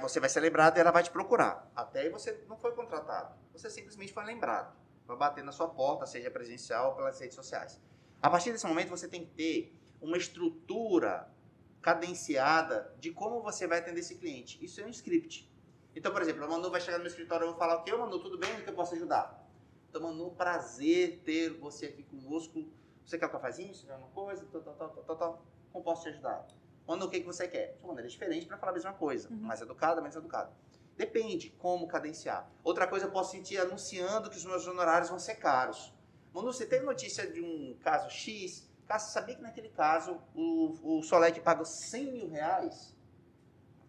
você vai ser lembrado e ela vai te procurar. Até aí você não foi contratado. Você simplesmente foi lembrado. Vai bater na sua porta, seja presencial ou pelas redes sociais. A partir desse momento, você tem que ter uma estrutura cadenciada de como você vai atender esse cliente. Isso é um script. Então, por exemplo, a Manu vai chegar no meu escritório e eu vou falar: ok, Manu, tudo bem? O que eu posso ajudar? Então, Manu, prazer ter você aqui conosco. Você quer um cafezinho? Você quer uma coisa? Como posso te ajudar? Manu, o que você quer? De uma maneira diferente para falar a mesma coisa. Mais educada, menos educada. Depende como cadenciar. Outra coisa, eu posso sentir anunciando que os meus honorários vão ser caros. Manu, você teve notícia de um caso X? Cara, você sabia que naquele caso o Solec pagou 100 mil reais?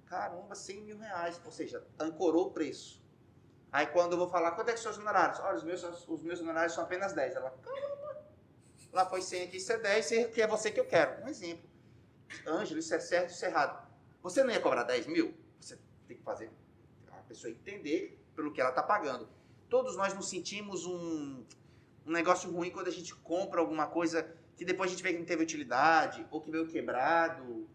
Caramba, 100 mil reais. Ou seja, ancorou o preço. Aí quando eu vou falar: quanto é que são os honorários? Olha, os meus honorários são apenas 10. Ela: caramba, lá foi 100, aqui isso é 10, que é você que eu quero. Um exemplo. Ângelo, isso é certo, isso é errado. Você não ia cobrar 10 mil? Você tem que fazer a pessoa entender pelo que ela está pagando. Todos nós nos sentimos um negócio ruim quando a gente compra alguma coisa que depois a gente vê que não teve utilidade, ou que veio quebrado,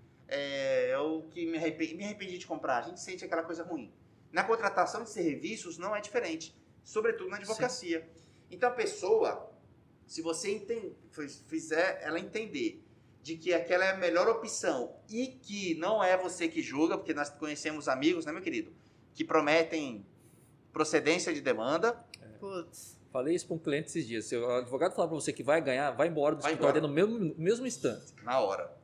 ou que me arrependi de comprar. A gente sente aquela coisa ruim. Na contratação de serviços não é diferente, sobretudo na advocacia. Sim. Então a pessoa, se você fizer ela entender de que aquela é a melhor opção e que não é você que julga, porque nós conhecemos amigos, né, meu querido, que prometem procedência de demanda. Putz. Falei isso para um cliente esses dias. Se o advogado falar para você que vai ganhar, vai embora do escritório no mesmo instante. Na hora.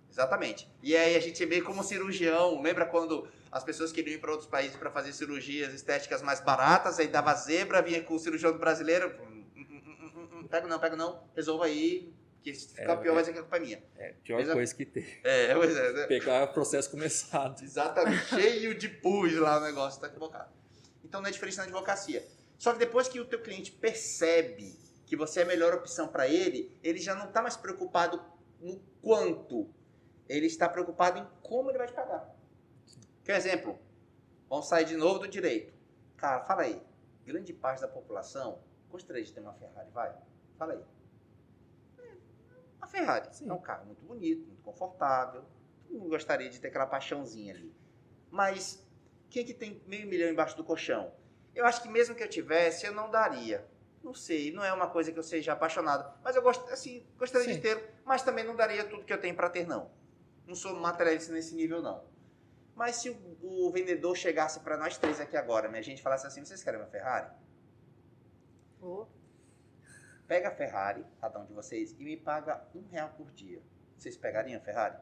Exatamente. E aí a gente vê como cirurgião, lembra quando as pessoas queriam ir para outros países para fazer cirurgias estéticas mais baratas, aí dava zebra, vinha com o cirurgião brasileiro, pega não, resolva aí, que se ficar pior vai ser que a culpa é minha. Pior coisa que tem. Né? Pegar o processo começado. Exatamente, cheio de pus lá o negócio, tá equivocado. Então não é diferente na advocacia. Só que depois que o teu cliente percebe que você é a melhor opção para ele já não está mais preocupado no quanto, ele está preocupado em como ele vai te pagar. Quer exemplo? Vamos sair de novo do direito. Cara, fala aí, grande parte da população gostaria de ter uma Ferrari, vai? Fala aí. A Ferrari é um carro muito bonito, muito confortável. Todo mundo gostaria de ter aquela paixãozinha ali. Mas quem é que tem $500 mil embaixo do colchão? Eu acho que mesmo que eu tivesse, eu não daria. Não sei, não é uma coisa que eu seja apaixonado. Mas eu gostaria de ter, mas também não daria tudo que eu tenho para ter, não. Não sou materialista nesse nível, não. Mas se o vendedor chegasse para nós três aqui agora, minha gente, falasse assim: vocês querem uma Ferrari? Pega a Ferrari, cada um de vocês, e me paga R$1 por dia. Vocês pegariam a Ferrari?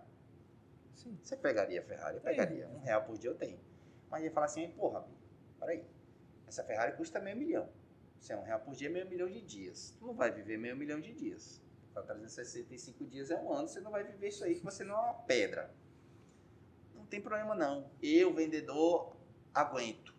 Sim. Você pegaria a Ferrari? Eu pegaria. R$1 por dia eu tenho. Mas ia falar assim: porra, peraí. Essa Ferrari custa $500 mil. Se é R$1 por dia, $500 mil de dias. Tu não vai viver $500 mil de dias. Para 365 dias é um ano, você não vai viver isso aí, que você não é uma pedra. Não tem problema não. Eu, vendedor, aguento.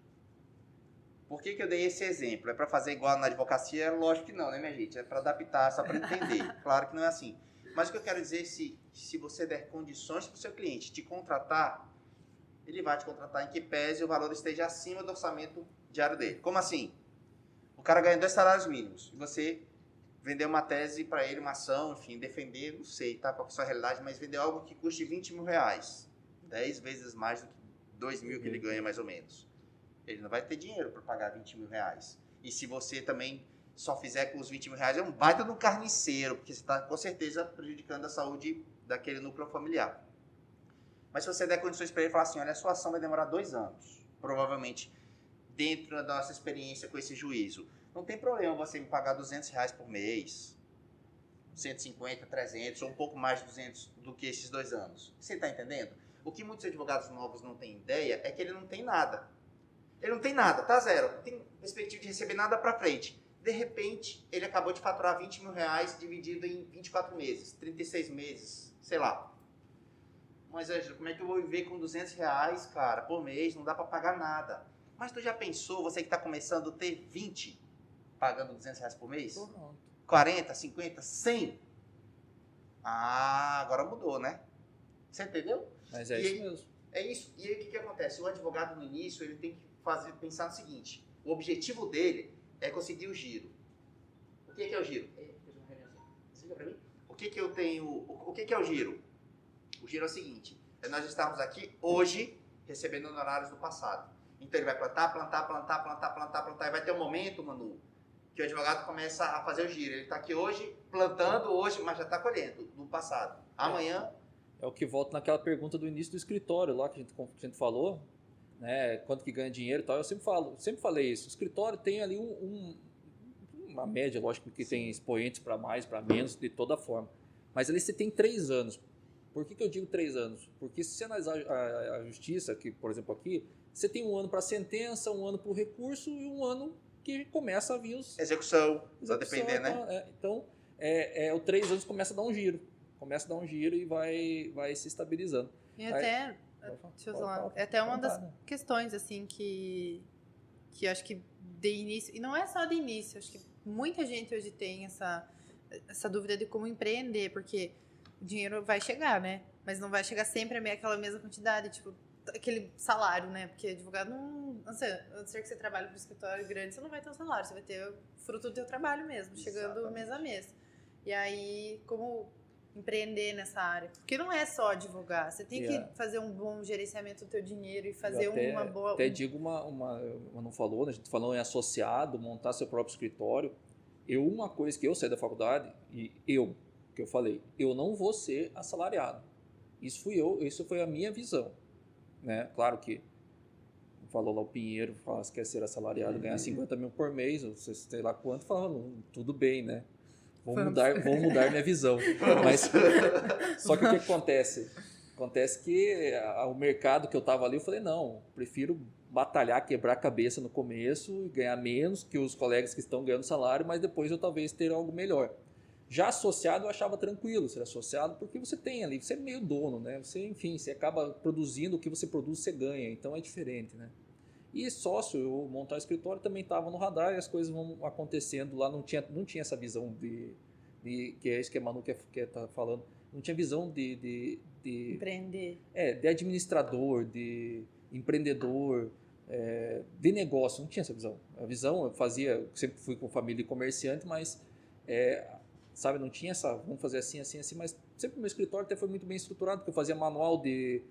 Por que eu dei esse exemplo? É para fazer igual na advocacia? Lógico que não, né, minha gente? É para adaptar, só para entender. Claro que não é assim. Mas o que eu quero dizer é se você der condições para o seu cliente te contratar, ele vai te contratar em que pese o valor esteja acima do orçamento diário dele. Como assim? O cara ganha 2 salários mínimos e você vender uma tese para ele, uma ação, enfim, defender, não sei, tá, qual que é a sua realidade, mas vender algo que custe 20 mil reais, 10 vezes mais do que 2 mil que ele ganha, mais ou menos. Ele não vai ter dinheiro para pagar 20 mil reais. E se você também só fizer com os 20 mil reais, é um baita de um carniceiro, porque você está, com certeza, prejudicando a saúde daquele núcleo familiar. Mas se você der condições para ele e falar assim, olha, a sua ação vai demorar 2 anos, provavelmente, dentro da nossa experiência com esse juízo, não tem problema você me pagar 200 reais por mês, 150, 300, ou um pouco mais de 200 do que esses 2 anos. Você está entendendo? O que muitos advogados novos não têm ideia é que ele não tem nada. Ele não tem nada, tá zero. Não tem perspectiva de receber nada para frente. De repente, ele acabou de faturar 20 mil reais dividido em 24 meses, 36 meses, sei lá. Mas, Ângelo, como é que eu vou viver com 200 reais, cara, por mês? Não dá para pagar nada. Mas tu já pensou, você que está começando a ter 20, pagando 200 reais por mês? 40, 50, 100? Ah, agora mudou, né? Você entendeu? Mas é isso mesmo. É isso. E aí o que acontece? O advogado no início, ele tem que pensar no seguinte, o objetivo dele é conseguir o giro. O que é o giro? Explica pra mim. O que é o giro? O giro é o seguinte, nós estamos aqui hoje recebendo honorários do passado. Então ele vai plantar, e vai ter um momento, Manu, que o advogado começa a fazer o giro. Ele está aqui hoje, plantando hoje, mas já está colhendo do passado. Amanhã... É o que volta naquela pergunta do início do escritório lá que a gente falou, né? Quanto que ganha dinheiro e tal. Eu sempre falei isso. O escritório tem ali uma média, lógico que tem expoentes para mais, para menos, de toda forma. Mas ali você tem 3 anos. Por que eu digo 3 anos? Porque se você analisar a justiça, que, por exemplo, aqui, você tem 1 ano para sentença, 1 ano para o recurso e 1 ano que começa a vir os... Execução, vai depender, né? Então, o 3 anos começa a dar um giro. E vai se estabilizando. E até, deixa eu falar, é até uma das questões, assim, que eu acho que de início, e não é só de início, acho que muita gente hoje tem essa dúvida de como empreender, porque o dinheiro vai chegar, né? Mas não vai chegar sempre aquela mesma quantidade, tipo, aquele salário, né? Porque advogado não sei, a não ser que você trabalhe para um escritório grande, você não vai ter um salário, você vai ter o fruto do teu trabalho mesmo, chegando mês a mês. E aí, como empreender nessa área? Porque não é só advogar, você tem que fazer um bom gerenciamento do teu dinheiro e fazer uma boa... Até digo não falou, né? A gente falou em associado, montar seu próprio escritório. Uma coisa que eu saí da faculdade, que eu falei, eu não vou ser assalariado. Isso foi a minha visão, né? Claro que falou lá o Pinheiro, se quer ser assalariado, ganhar 50 mil por mês, ou sei lá quanto, falando, tudo bem, né? Vou mudar minha visão. Mas, só que o que acontece? Acontece que o mercado que eu estava ali, eu falei, não, prefiro batalhar, quebrar a cabeça no começo e ganhar menos que os colegas que estão ganhando salário, mas depois eu talvez ter algo melhor. Já associado, eu achava tranquilo ser associado, porque você tem ali, você é meio dono, né? Você acaba produzindo o que você produz, você ganha, então é diferente, né? E sócio, eu montar o escritório também estava no radar e as coisas vão acontecendo lá, não tinha essa visão de que é isso que a Manu quer tá falando, não tinha visão de empreender. De administrador, de empreendedor, de negócio, não tinha essa visão. A visão, eu sempre fui com família e comerciante, mas sabe, não tinha essa, vamos fazer assim, mas sempre o meu escritório até foi muito bem estruturado, porque eu fazia manual de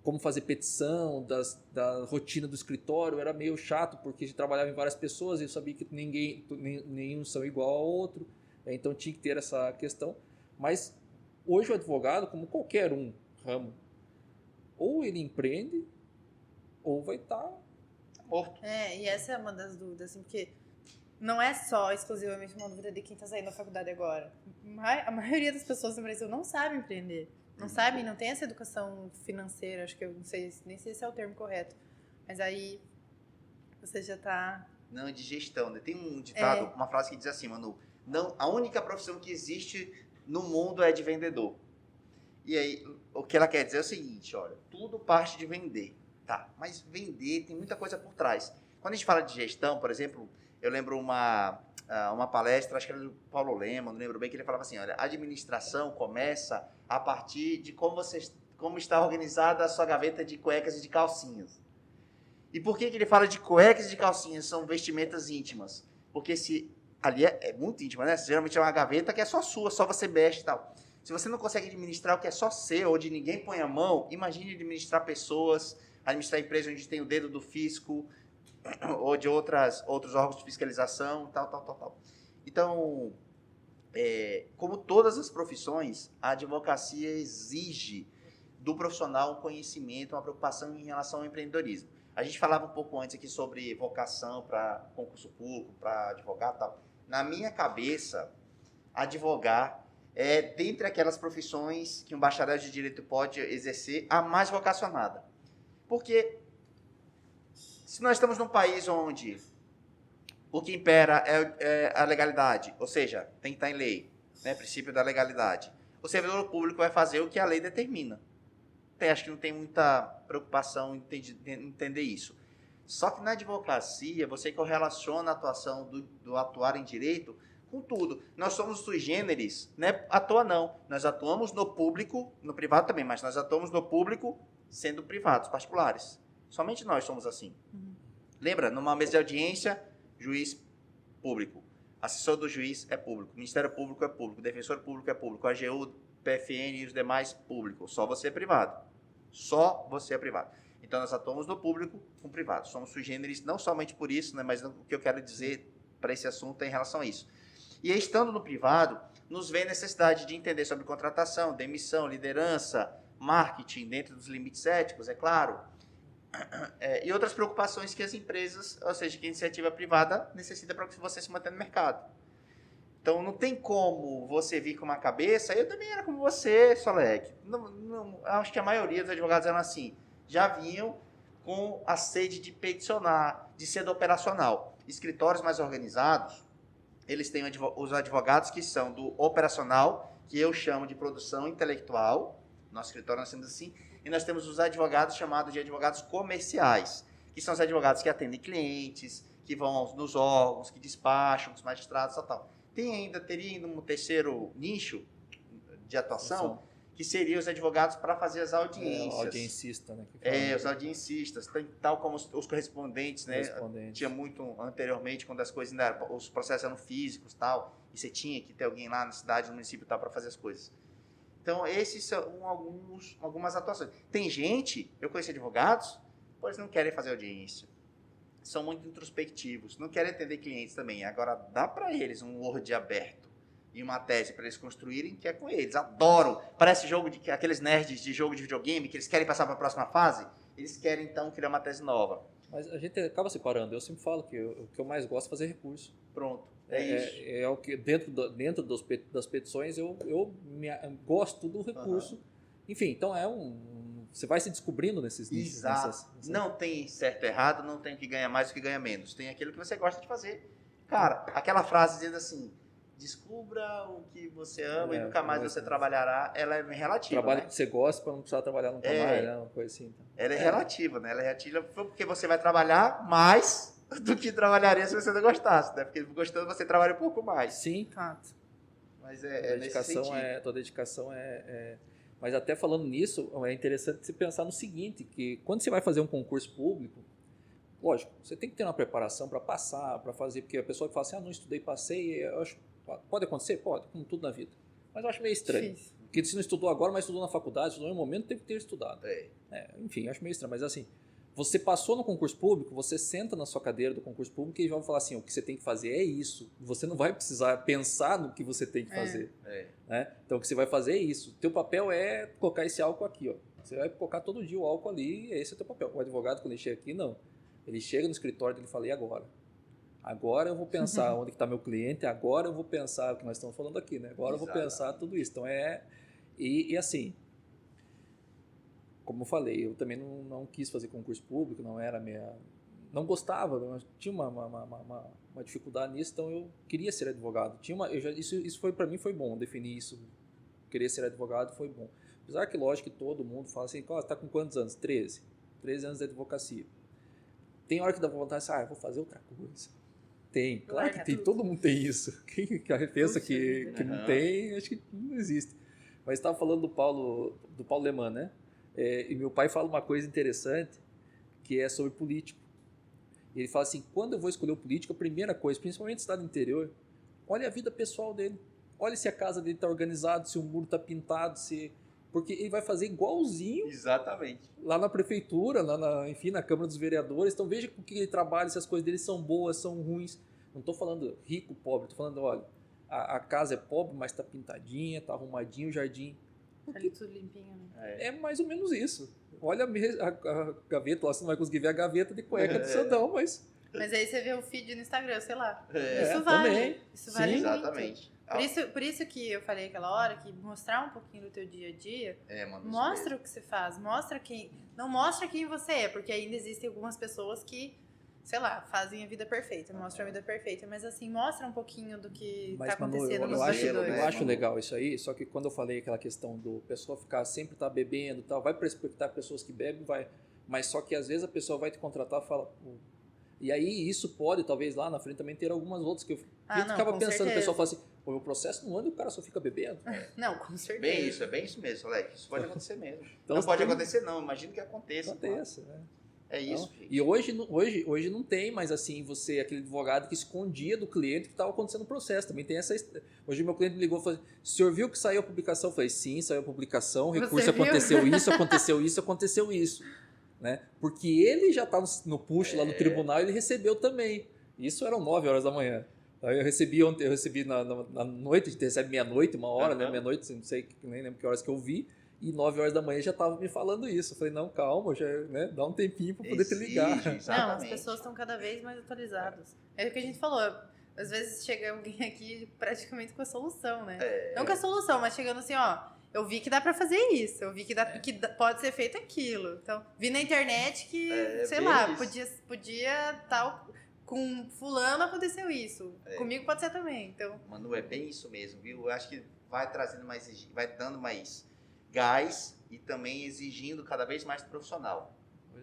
como fazer petição, da rotina do escritório, era meio chato, porque a gente trabalhava em várias pessoas e eu sabia que nenhum são igual ao outro, então tinha que ter essa questão. Mas hoje o advogado, como qualquer ramo, ou ele empreende, ou vai estar morto. E essa é uma das dúvidas, assim, porque não é só exclusivamente uma dúvida de quem está saindo da faculdade agora. A maioria das pessoas no Brasil não sabe empreender. Não sabe, não tem essa educação financeira, acho que eu não sei, nem sei se é o termo correto. Mas aí você já tá... Não, de gestão, né? Tem um ditado, uma frase que diz assim, Manu, não, a única profissão que existe no mundo é de vendedor. E aí, o que ela quer dizer é o seguinte, olha, tudo parte de vender, tá? Mas vender tem muita coisa por trás. Quando a gente fala de gestão, por exemplo, eu lembro uma palestra, acho que era do Paulo Lema, não lembro bem, que ele falava assim, olha, a administração começa a partir de como está organizada a sua gaveta de cuecas e de calcinhas. E por que ele fala de cuecas e de calcinhas? São vestimentas íntimas. Porque se ali é muito íntimo, né? Geralmente é uma gaveta que é só sua, só você mexe e tal. Se você não consegue administrar o que é só seu, onde ninguém põe a mão, imagine administrar pessoas, administrar empresas onde tem o dedo do fisco, ou de outros órgãos de fiscalização, tal. Então, como todas as profissões, a advocacia exige do profissional um conhecimento, uma preocupação em relação ao empreendedorismo. A gente falava um pouco antes aqui sobre vocação para concurso público, para advogado e tal. Na minha cabeça, advogar é, dentre aquelas profissões que um bacharel de direito pode exercer, a mais vocacionada. Porque se nós estamos num país onde o que impera é a legalidade, ou seja, tem que estar em lei, né, princípio da legalidade, o servidor público vai fazer o que a lei determina. Acho que não tem muita preocupação em entender isso. Só que na advocacia, você correlaciona a atuação do atuar em direito com tudo. Nós somos sui generis, né? À toa não. Nós atuamos no público, no privado também, mas nós atuamos no público sendo privados, particulares. Somente nós somos assim. Lembra? Numa mesa de audiência, juiz público. Assessor do juiz é público. Ministério Público é público. Defensor Público é público. AGU, PFN e os demais públicos. Só você é privado. Só você é privado. Então, nós atuamos no público com privado. Somos sui generis, não somente por isso, né, mas o que eu quero dizer para esse assunto é em relação a isso. E aí, estando no privado, nos vem a necessidade de entender sobre contratação, demissão, liderança, marketing, dentro dos limites éticos, é claro. E outras preocupações que as empresas, ou seja, que a iniciativa privada necessita para que você se mantenha no mercado. Então, não tem como você vir com uma cabeça. Eu também era como você, Solek. Acho que a maioria dos advogados eram assim. Já vinham com a sede de peticionar, de ser do operacional. Escritórios mais organizados, eles têm os advogados que são do operacional, que eu chamo de produção intelectual. Nosso escritório nós temos assim. E nós temos os advogados chamados de advogados comerciais, que são os advogados que atendem clientes, que vão nos órgãos, que despacham os magistrados e tal. Teria ainda um terceiro nicho de atuação, que seria os advogados para fazer as audiências. Audiencista, né? Os audienciistas, tal como os correspondentes, né? Tinha muito anteriormente, quando as coisas ainda eram, os processos eram físicos e tal, e você tinha que ter alguém lá na cidade, no município tal, para fazer as coisas. Então, esses são algumas atuações. Tem gente, eu conheço advogados, eles não querem fazer audiência. São muito introspectivos, não querem atender clientes também. Agora, dá para eles um Word aberto e uma tese para eles construírem, que é com eles. Adoram. Parece aqueles nerds de jogo de videogame que eles querem passar para a próxima fase. Eles querem, então, criar uma tese nova. Mas a gente acaba separando. Eu sempre falo que o que eu mais gosto é fazer recurso. Pronto. Isso. É o que dentro das petições eu gosto do recurso. Enfim, então você vai se descobrindo nesses nichos. Exato. Não tem certo e errado, não tem o que ganha mais e o que ganha menos. Tem aquilo que você gosta de fazer. Cara, aquela frase dizendo assim, descubra o que você ama e nunca mais você trabalhará, ela é relativa, trabalho, né? que você gosta para não precisar trabalhar nunca mais, né? Uma coisa assim. Então. Ela é relativa, né? Ela é relativa porque você vai trabalhar mais do que trabalharia se você não gostasse, né? Porque gostando você trabalha um pouco mais. Sim. Fato. Mas nesse sentido. Tua dedicação é... Mas até falando nisso, é interessante você pensar no seguinte, que quando você vai fazer um concurso público, lógico, você tem que ter uma preparação para passar, para fazer, porque a pessoa que fala assim, não estudei, passei, eu acho, pode acontecer? Pode, como tudo na vida. Mas eu acho meio estranho. Difícil. Porque se não estudou agora, mas estudou na faculdade, estudou em um momento, teve que ter estudado. Enfim, eu acho meio estranho, mas assim, você passou no concurso público, você senta na sua cadeira do concurso público e vai falar assim, o que você tem que fazer é isso. Você não vai precisar pensar no que você tem que fazer. Né? Então, o que você vai fazer é isso. Teu papel é colocar esse álcool aqui. Ó. Você vai colocar todo dia o álcool ali e esse é o teu papel. O advogado, quando ele chega aqui, não. Ele chega no escritório e ele fala, e agora? Agora eu vou pensar onde está meu cliente, agora eu vou pensar o que nós estamos falando aqui. Né? Agora eu vou pensar tudo isso. Então, E assim... Como eu falei, eu também não quis fazer concurso público, não gostava, tinha uma dificuldade nisso, então eu queria ser advogado. Isso foi para mim foi bom, definir isso, querer ser advogado foi bom. Apesar que lógico que todo mundo fala assim, você está com quantos anos? 13 anos de advocacia. Tem hora que dá vontade de eu vou fazer outra coisa. Tem, claro que tem, todo mundo tem isso. Quem pensa que não tem, acho que não existe. Mas estava falando do Paulo Leman, né? E meu pai fala uma coisa interessante, que é sobre político. Ele fala assim, quando eu vou escolher o político, a primeira coisa, principalmente no estado interior, olha a vida pessoal dele. Olha se a casa dele está organizada, se o muro está pintado, porque ele vai fazer igualzinho Exatamente. lá na prefeitura, enfim, na Câmara dos Vereadores. Então veja com que ele trabalha, se as coisas dele são boas, são ruins. Não estou falando rico, pobre, estou falando, olha, a casa é pobre, mas está pintadinha, está arrumadinho o jardim. Ali tudo limpinho, né? É mais ou menos isso. Olha a gaveta, lá você não vai conseguir ver a gaveta de cueca do Sandão, mas... Mas aí você vê o feed no Instagram, sei lá. É, Isso vale. também. Isso vale Sim, muito. exatamente. Por isso que eu falei aquela hora que mostrar um pouquinho do teu dia a dia, Mano, mostra o que você faz, não mostra quem você é, porque ainda existem algumas pessoas que, sei lá, fazem a vida perfeita, mostram a vida perfeita, mas assim, mostra um pouquinho do que tá acontecendo Manu, nos bastidores. eu acho legal isso aí, só que quando eu falei aquela questão do pessoa ficar sempre tá bebendo e tal, vai prospectar pessoas que bebem, vai, mas só que às vezes a pessoa vai te contratar e fala, pô, e aí isso pode, talvez lá na frente também ter algumas outras que eu ficava com pensando, certeza. o pessoal fala assim, pô, o processo não anda e o cara só fica bebendo. Não, com certeza. É bem isso mesmo, Alex. Isso pode acontecer mesmo. Então, não pode acontecer, não. Imagino que aconteça. Acontece, né? É isso. Então, e hoje não tem mais assim, aquele advogado que escondia do cliente que estava acontecendo o processo. Também tem essa. Hoje meu cliente me ligou e falou: o senhor viu que saiu a publicação? Eu falei: sim, saiu a publicação, o recurso aconteceu isso, aconteceu isso, aconteceu isso. Né? Porque ele já está no push lá no tribunal, ele recebeu também. Isso eram 9 horas da manhã. Aí eu recebi na noite, a gente recebe meia-noite, 1 hora, né? Meia-noite, não sei, nem lembro que horas que eu vi. E 9 horas da manhã já estava me falando isso. Eu falei, não, calma, já, né, dá um tempinho para poder te ligar. Não, as pessoas estão cada vez mais atualizadas. É o que a gente falou. Às vezes chega alguém aqui praticamente com a solução, né? Não com a solução, mas chegando assim, ó, eu vi que dá para fazer isso, eu vi que pode ser feito aquilo. Então, vi na internet que, sei lá, podia tal... Com fulano aconteceu isso. Comigo pode ser também. Então... Manu, é bem isso mesmo, viu? Eu acho que vai trazendo vai dando mais gás e também exigindo cada vez mais do profissional.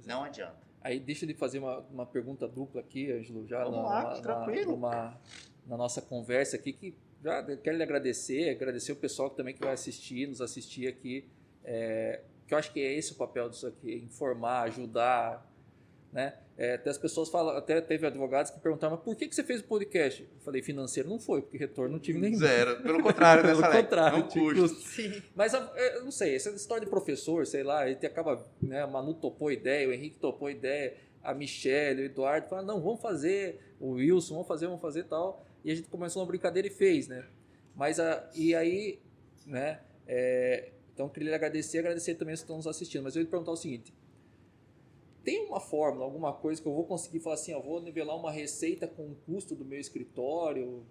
Não adianta. Aí deixa eu fazer uma pergunta dupla aqui, Ângelo, já tranquilo. Na nossa conversa aqui, que já quero lhe agradecer o pessoal que também que vai nos assistir aqui, que eu acho que é esse o papel disso aqui, informar, ajudar, né? Até as pessoas falam, até teve advogados que perguntaram, mas por que você fez o podcast? Eu falei, financeiro não foi, porque retorno não tive nenhum. Zero, pelo contrário, né? Pelo contrário, não custa. Sim. Mas eu não sei, essa história de professor, sei lá, ele acaba, né, a Manu topou ideia, o Henrique topou ideia, a Michelle, o Eduardo falaram, não, vamos fazer, o Wilson, vamos fazer tal, e a gente começou uma brincadeira e fez, né? Mas, e aí, né, então eu queria agradecer também os que estão nos assistindo, mas eu ia perguntar o seguinte, tem uma fórmula, alguma coisa que eu vou conseguir falar assim, eu vou nivelar uma receita com o custo do meu escritório,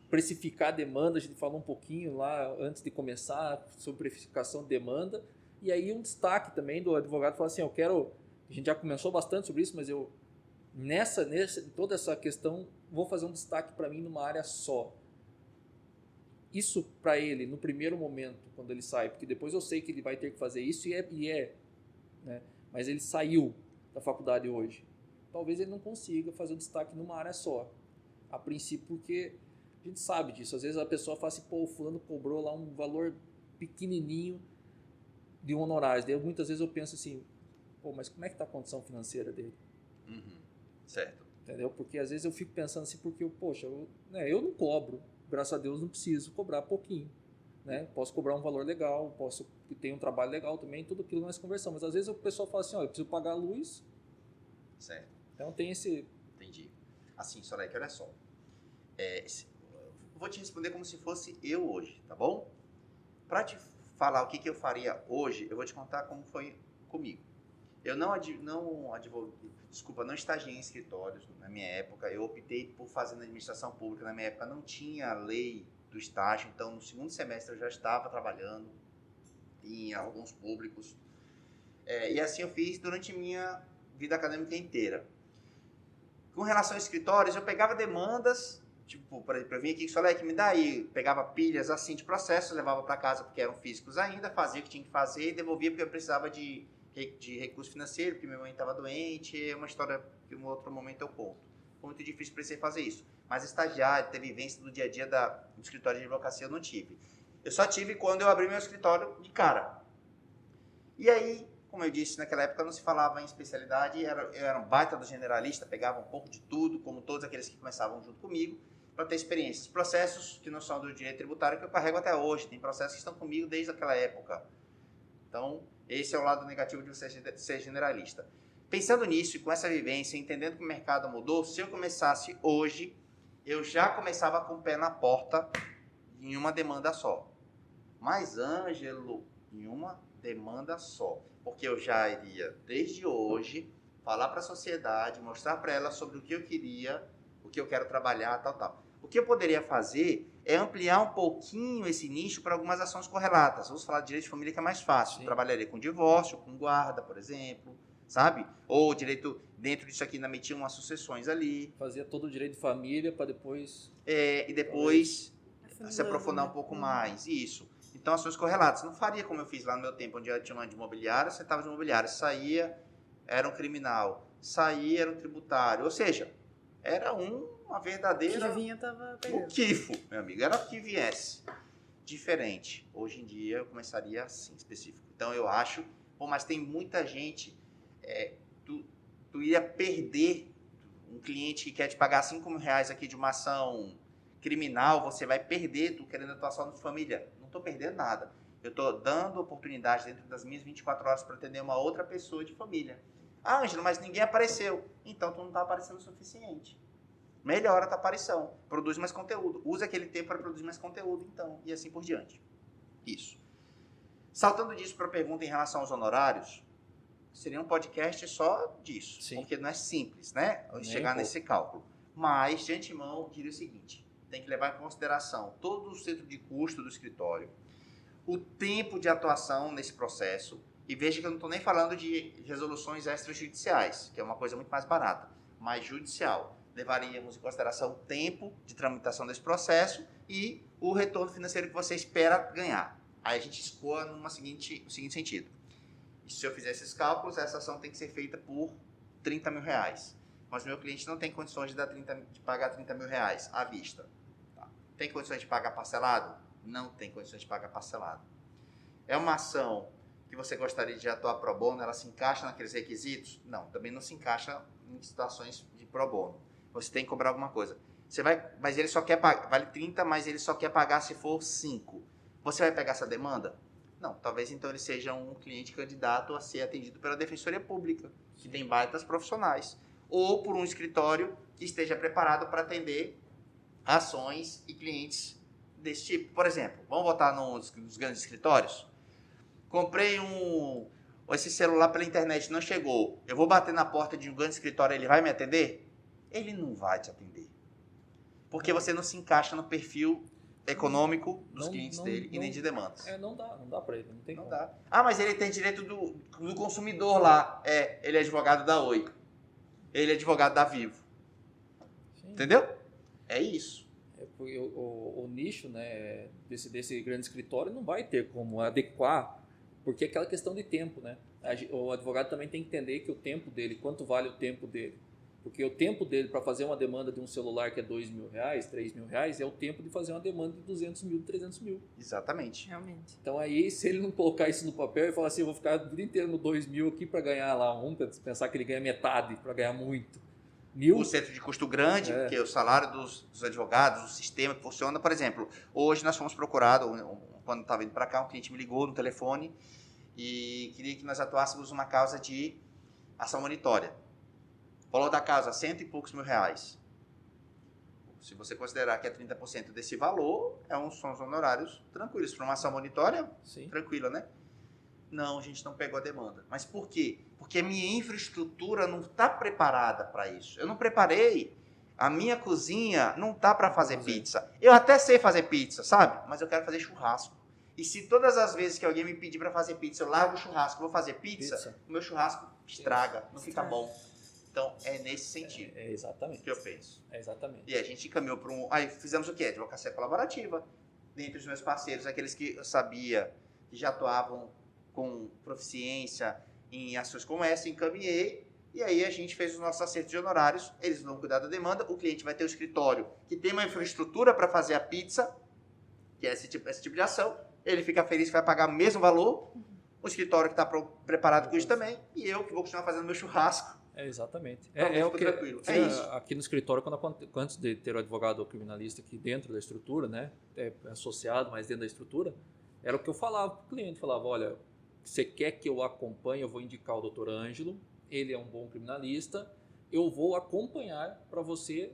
precificar a demanda, a gente falou um pouquinho lá antes de começar sobre precificação de demanda, e aí um destaque também do advogado falar assim, a gente já começou bastante sobre isso, mas eu toda essa questão, vou fazer um destaque para mim numa área só. Isso para ele, no primeiro momento, quando ele sai, porque depois eu sei que ele vai ter que fazer isso né? Mas ele saiu da faculdade hoje. Talvez ele não consiga fazer o destaque numa área só. A princípio, porque a gente sabe disso. Às vezes a pessoa fala assim, pô, o fulano cobrou lá um valor pequenininho de honorários. Daí muitas vezes eu penso assim, pô, mas como é que está a condição financeira dele? Certo. Entendeu? Porque às vezes eu fico pensando assim, porque, poxa, eu não cobro. Graças a Deus não preciso cobrar pouquinho. Né? Posso cobrar um valor legal, posso ter um trabalho legal também, tudo aquilo nós conversamos. Mas às vezes o pessoal fala assim, eu preciso pagar a luz. Certo. Então tem esse... Entendi. Assim, Sorek, olha só. Vou te responder como se fosse eu hoje, tá bom? Para te falar o que eu faria hoje, eu vou te contar como foi comigo. Eu não estagiei em escritórios na minha época, eu optei por fazer na administração pública. Na minha época não tinha lei do estágio, então no segundo semestre eu já estava trabalhando em alguns públicos, e assim eu fiz durante minha vida acadêmica inteira. Com relação a escritórios, eu pegava demandas, tipo, para vir aqui, Solek, me dá aí, pegava pilhas assim de processos, levava para casa porque eram físicos ainda, fazia o que tinha que fazer e devolvia porque eu precisava de recurso financeiro, porque minha mãe estava doente, é uma história que em um outro momento eu conto. Foi muito difícil para você fazer isso. Mas estagiário, ter vivência do dia a dia do escritório de advocacia eu não tive. Eu só tive quando eu abri meu escritório de cara. E aí, como eu disse, naquela época não se falava em especialidade, eu era um baita do generalista, pegava um pouco de tudo, como todos aqueles que começavam junto comigo. para ter experiências. Processos que não são do direito tributário que eu carrego até hoje. Tem processos que estão comigo desde aquela época. Então, esse é o lado negativo de você ser generalista. Pensando nisso e com essa vivência, entendendo que o mercado mudou, se eu começasse hoje, eu já começava com o pé na porta em uma demanda só. Mas, Ângelo, em uma demanda só. Porque eu já iria, desde hoje, falar para a sociedade, mostrar para ela sobre o que eu queria, o que eu quero trabalhar, tal. O que eu poderia fazer é ampliar um pouquinho esse nicho para algumas ações correlatas. Vamos falar de direito de família, que é mais fácil. Trabalharia com divórcio, com guarda, por exemplo, sabe? Ou direito, dentro disso aqui, ainda metia umas sucessões ali. Fazia todo o direito de família para depois... E depois se aprofundar um pouco mais. Isso. Então, ações correlatas. Não faria como eu fiz lá no meu tempo, onde eu tinha uma de imobiliária, sentava de imobiliária, saía, era um criminal, saía, era um tributário. Ou seja, era uma verdadeira... Que vinha tava pegando. O quifo, meu amigo, era o que viesse. Diferente. Hoje em dia, eu começaria assim, específico. Então, eu acho... Bom, mas tem muita gente... Tu iria perder um cliente que quer te pagar R$5.000 aqui de uma ação criminal, você vai perder, tu querendo atuação de família. Não estou perdendo nada. Eu estou dando oportunidade dentro das minhas 24 horas para atender uma outra pessoa de família. Ah, Ângelo, mas ninguém apareceu. Então, tu não está aparecendo o suficiente. Melhora a tua aparição. Produz mais conteúdo. Usa aquele tempo para produzir mais conteúdo, então. E assim por diante. Isso. Saltando disso para a pergunta em relação aos honorários, seria um podcast só disso. Sim. Porque não é simples, né? Chegar nesse cálculo. Mas, de antemão, diria o seguinte. Tem que levar em consideração todo o centro de custo do escritório, o tempo de atuação nesse processo, e veja que eu não estou nem falando de resoluções extrajudiciais, que é uma coisa muito mais barata, mas judicial. Levaríamos em consideração o tempo de tramitação desse processo e o retorno financeiro que você espera ganhar. Aí a gente escoa no seguinte sentido. E se eu fizer esses cálculos, essa ação tem que ser feita por R$30.000. Mas meu cliente não tem condições de pagar R$30.000 à vista. Tá? Tem condições de pagar parcelado? Não tem condições de pagar parcelado. É uma ação que você gostaria de atuar pro bono, ela se encaixa naqueles requisitos? Não, também não se encaixa em situações de pro bono. Você tem que cobrar alguma coisa. Mas ele só quer pagar, vale 30, mas ele só quer pagar se for 5. Você vai pegar essa demanda? Não, talvez então ele seja um cliente candidato a ser atendido pela Defensoria Pública, que tem baitas profissionais. Ou por um escritório que esteja preparado para atender ações e clientes desse tipo. Por exemplo, vamos botar nos grandes escritórios? Comprei esse celular pela internet, não chegou. Eu vou bater na porta de um grande escritório, ele vai me atender? Ele não vai te atender. Porque você não se encaixa no perfil econômico dos clientes dele e nem de demandas. Não dá para ele, não tem como. Dá. Ah, mas ele tem direito do consumidor lá. Ele é advogado da Oi. Ele é advogado da Vivo. Sim. Entendeu? É isso. Porque o nicho, né, desse grande escritório não vai ter como adequar, porque é aquela questão de tempo, né? O advogado também tem que entender que o tempo dele, quanto vale o tempo dele. Porque o tempo dele para fazer uma demanda de um celular que é R$2.000, R$3.000, é o tempo de fazer uma demanda de 200 mil, 300 mil. Exatamente. Realmente. Então aí, se ele não colocar isso no papel e falar assim, eu vou ficar o dia inteiro no 2.000 aqui para ganhar lá pensar que ele ganha metade para ganhar muito. 1.000. O centro de custo grande, porque o salário dos advogados, o sistema que funciona, por exemplo, hoje nós fomos procurados, quando estava indo para cá, um cliente me ligou no telefone e queria que nós atuássemos uma causa de ação monitória. O valor da casa, R$100 e poucos mil. Se você considerar que é 30% desse valor, são os honorários tranquilos. Para uma ação monitória, sim, tranquila, né? Não, a gente não pegou a demanda. Mas por quê? Porque a minha infraestrutura não está preparada para isso. Eu não preparei. A minha cozinha não está para fazer pizza. Eu até sei fazer pizza, sabe? Mas eu quero fazer churrasco. E se todas as vezes que alguém me pedir para fazer pizza, eu largo o churrasco, vou fazer pizza, o meu churrasco estraga, não fica bom. Então, é nesse sentido exatamente que eu penso. Exatamente. E a gente caminhou para Aí fizemos o quê? Advocacia colaborativa. Dentre os meus parceiros, aqueles que eu sabia que já atuavam com proficiência em ações como essa, encaminhei. E aí a gente fez os nossos acertos de honorários. Eles vão cuidar da demanda. O cliente vai ter o escritório que tem uma infraestrutura para fazer a pizza, que é esse tipo de ação. Ele fica feliz que vai pagar o mesmo valor. O escritório que está preparado com isso também. E eu que vou continuar fazendo meu churrasco. Exatamente. Então, É o fica que tranquilo. É isso. aqui no escritório, antes de ter o advogado criminalista aqui dentro da estrutura, né, associado, mas dentro da estrutura, era o que eu falava para o cliente. Falava, olha, você quer que eu acompanhe, eu vou indicar o Dr. Ângelo, ele é um bom criminalista, eu vou acompanhar para você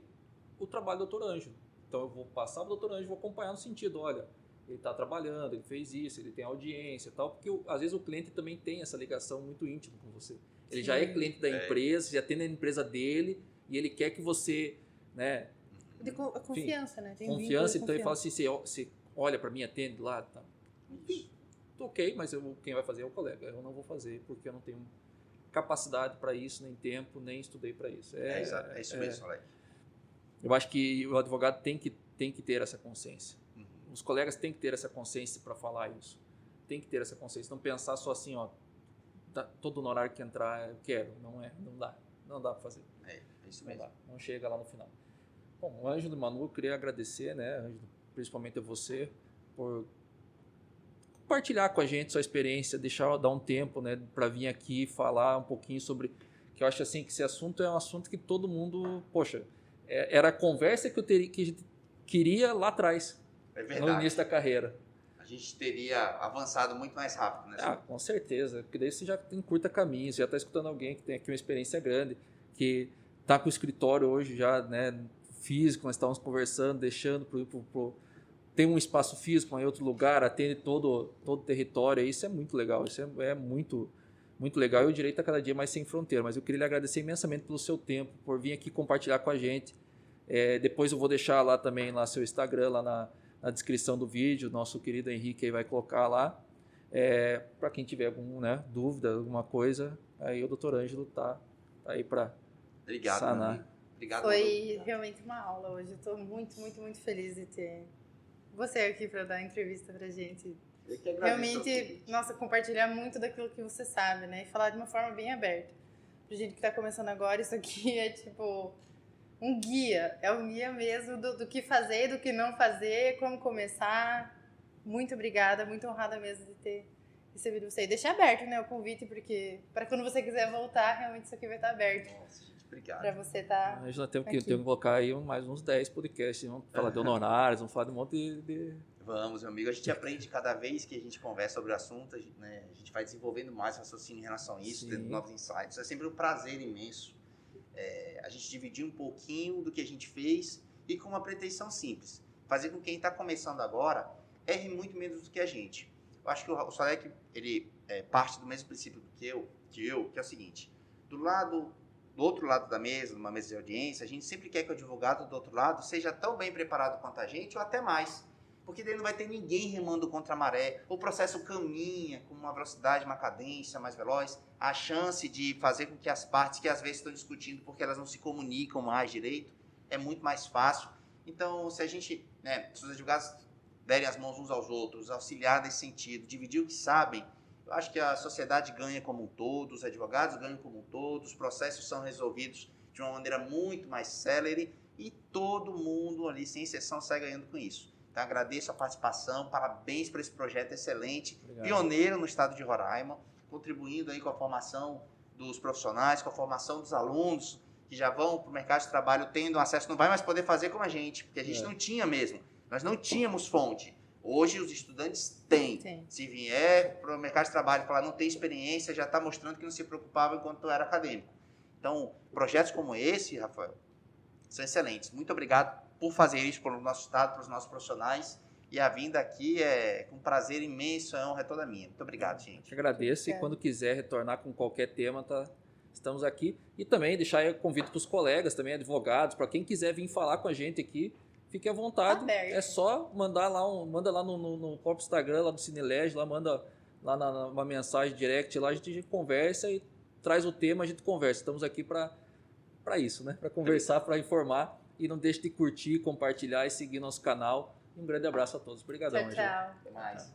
o trabalho do Dr. Ângelo. Então eu vou passar para o Dr. Ângelo, vou acompanhar no sentido, olha, ele está trabalhando, ele fez isso, ele tem audiência e tal, porque às vezes o cliente também tem essa ligação muito íntima com você. Ele já é cliente da empresa, já tem a empresa dele e ele quer que você, né? De confiança, né? Tem Confiança, então ele fala assim, você olha para mim, atende lá, tá? Ok, mas quem vai fazer é o colega. Eu não vou fazer porque eu não tenho capacidade para isso, nem tempo, nem estudei para isso. Exato, é isso mesmo, Alex. Eu acho que o advogado tem que ter essa consciência. Os colegas têm que ter essa consciência para falar isso. Tem que ter essa consciência. Não pensar só assim, ó, todo honorário que entrar eu quero. Não dá para fazer. É isso mesmo. Não chega lá no final. Bom, o Ângelo e o Manu, eu queria agradecer, né, Ângelo, principalmente a você, por compartilhar com a gente sua experiência, dar um tempo, né, para vir aqui falar um pouquinho sobre, que eu acho assim que esse assunto é um assunto que todo mundo, poxa, era a conversa que a gente queria lá atrás, no início da carreira. A gente teria avançado muito mais rápido, né? Com certeza, porque daí você já tem curta caminho, você já está escutando alguém que tem aqui uma experiência grande, que está com o escritório hoje já, né, físico, nós estávamos conversando, deixando tem um espaço físico em outro lugar, atende todo o território, isso é muito legal, isso é muito, muito legal, e o direito a cada dia mais sem fronteira. Mas eu queria lhe agradecer imensamente pelo seu tempo, por vir aqui compartilhar com a gente. Depois eu vou deixar lá também lá seu Instagram, lá na descrição do vídeo, nosso querido Henrique aí vai colocar lá, para quem tiver alguma dúvida, alguma coisa, aí o Dr. Ângelo tá aí para sanar. Obrigado. Foi realmente uma aula hoje, eu estou muito, muito, muito feliz de ter você aqui para dar entrevista pra gente. Eu que agradeço. Realmente, nossa, compartilhar muito daquilo que você sabe, né? E falar de uma forma bem aberta. Pra gente que tá começando agora, isso aqui é tipo um guia. É um guia mesmo do que fazer, do que não fazer, como começar. Muito obrigada, muito honrada mesmo de ter recebido você. E deixar aberto, né, o convite, porque para quando você quiser voltar, realmente isso aqui vai estar aberto. Nossa, gente, obrigado. Para você estar. A gente já tem que colocar aí mais uns 10 podcasts, vamos falar de honorários, vamos falar de um monte de... Vamos, meu amigo, a gente aprende cada vez que a gente conversa sobre o assunto, né? A gente vai desenvolvendo mais raciocínio em relação a isso, tendo novos insights. É sempre um prazer imenso a gente dividir um pouquinho do que a gente fez e com uma pretensão simples. Fazer com que quem está começando agora erre muito menos do que a gente. Eu acho que o Salek, ele parte do mesmo princípio que eu, que é o seguinte: do outro lado da mesa, numa mesa de audiência, a gente sempre quer que o advogado do outro lado seja tão bem preparado quanto a gente ou até mais. Porque daí não vai ter ninguém remando contra a maré. O processo caminha com uma velocidade, uma cadência mais veloz. A chance de fazer com que as partes que às vezes estão discutindo porque elas não se comunicam mais direito é muito mais fácil. Então, se os advogados derem as mãos uns aos outros, auxiliar nesse sentido, dividir o que sabem, eu acho que a sociedade ganha como um todo, os advogados ganham como um todo, os processos são resolvidos de uma maneira muito mais célere e todo mundo ali, sem exceção, sai ganhando com isso. Então, agradeço a participação, parabéns por esse projeto excelente, pioneiro no estado de Roraima, contribuindo aí com a formação dos profissionais, com a formação dos alunos que já vão para o mercado de trabalho tendo acesso, não vai mais poder fazer como a gente, porque a gente não tinha mesmo, nós não tínhamos fonte. Hoje os estudantes têm. Sim. Se vier para o mercado de trabalho e falar não tem experiência, já está mostrando que não se preocupava enquanto era acadêmico. Então, projetos como esse, Rafael, são excelentes. Muito obrigado por fazer isso para o nosso estado, para os nossos profissionais. E a vinda aqui é com prazer imenso, é honra toda minha. Muito obrigado, gente. Eu agradeço e quando quiser retornar com qualquer tema, estamos aqui. E também deixar aí o convite para os colegas, também advogados, para quem quiser vir falar com a gente aqui, fique à vontade. É só manda lá no próprio Instagram, lá do Cinelege, lá manda lá uma mensagem direct, lá a gente conversa e traz o tema, a gente conversa. Estamos aqui para isso, né? Para conversar, para informar. E não deixe de curtir, compartilhar e seguir nosso canal. Um grande abraço a todos. Obrigadão, tchau. Até mais.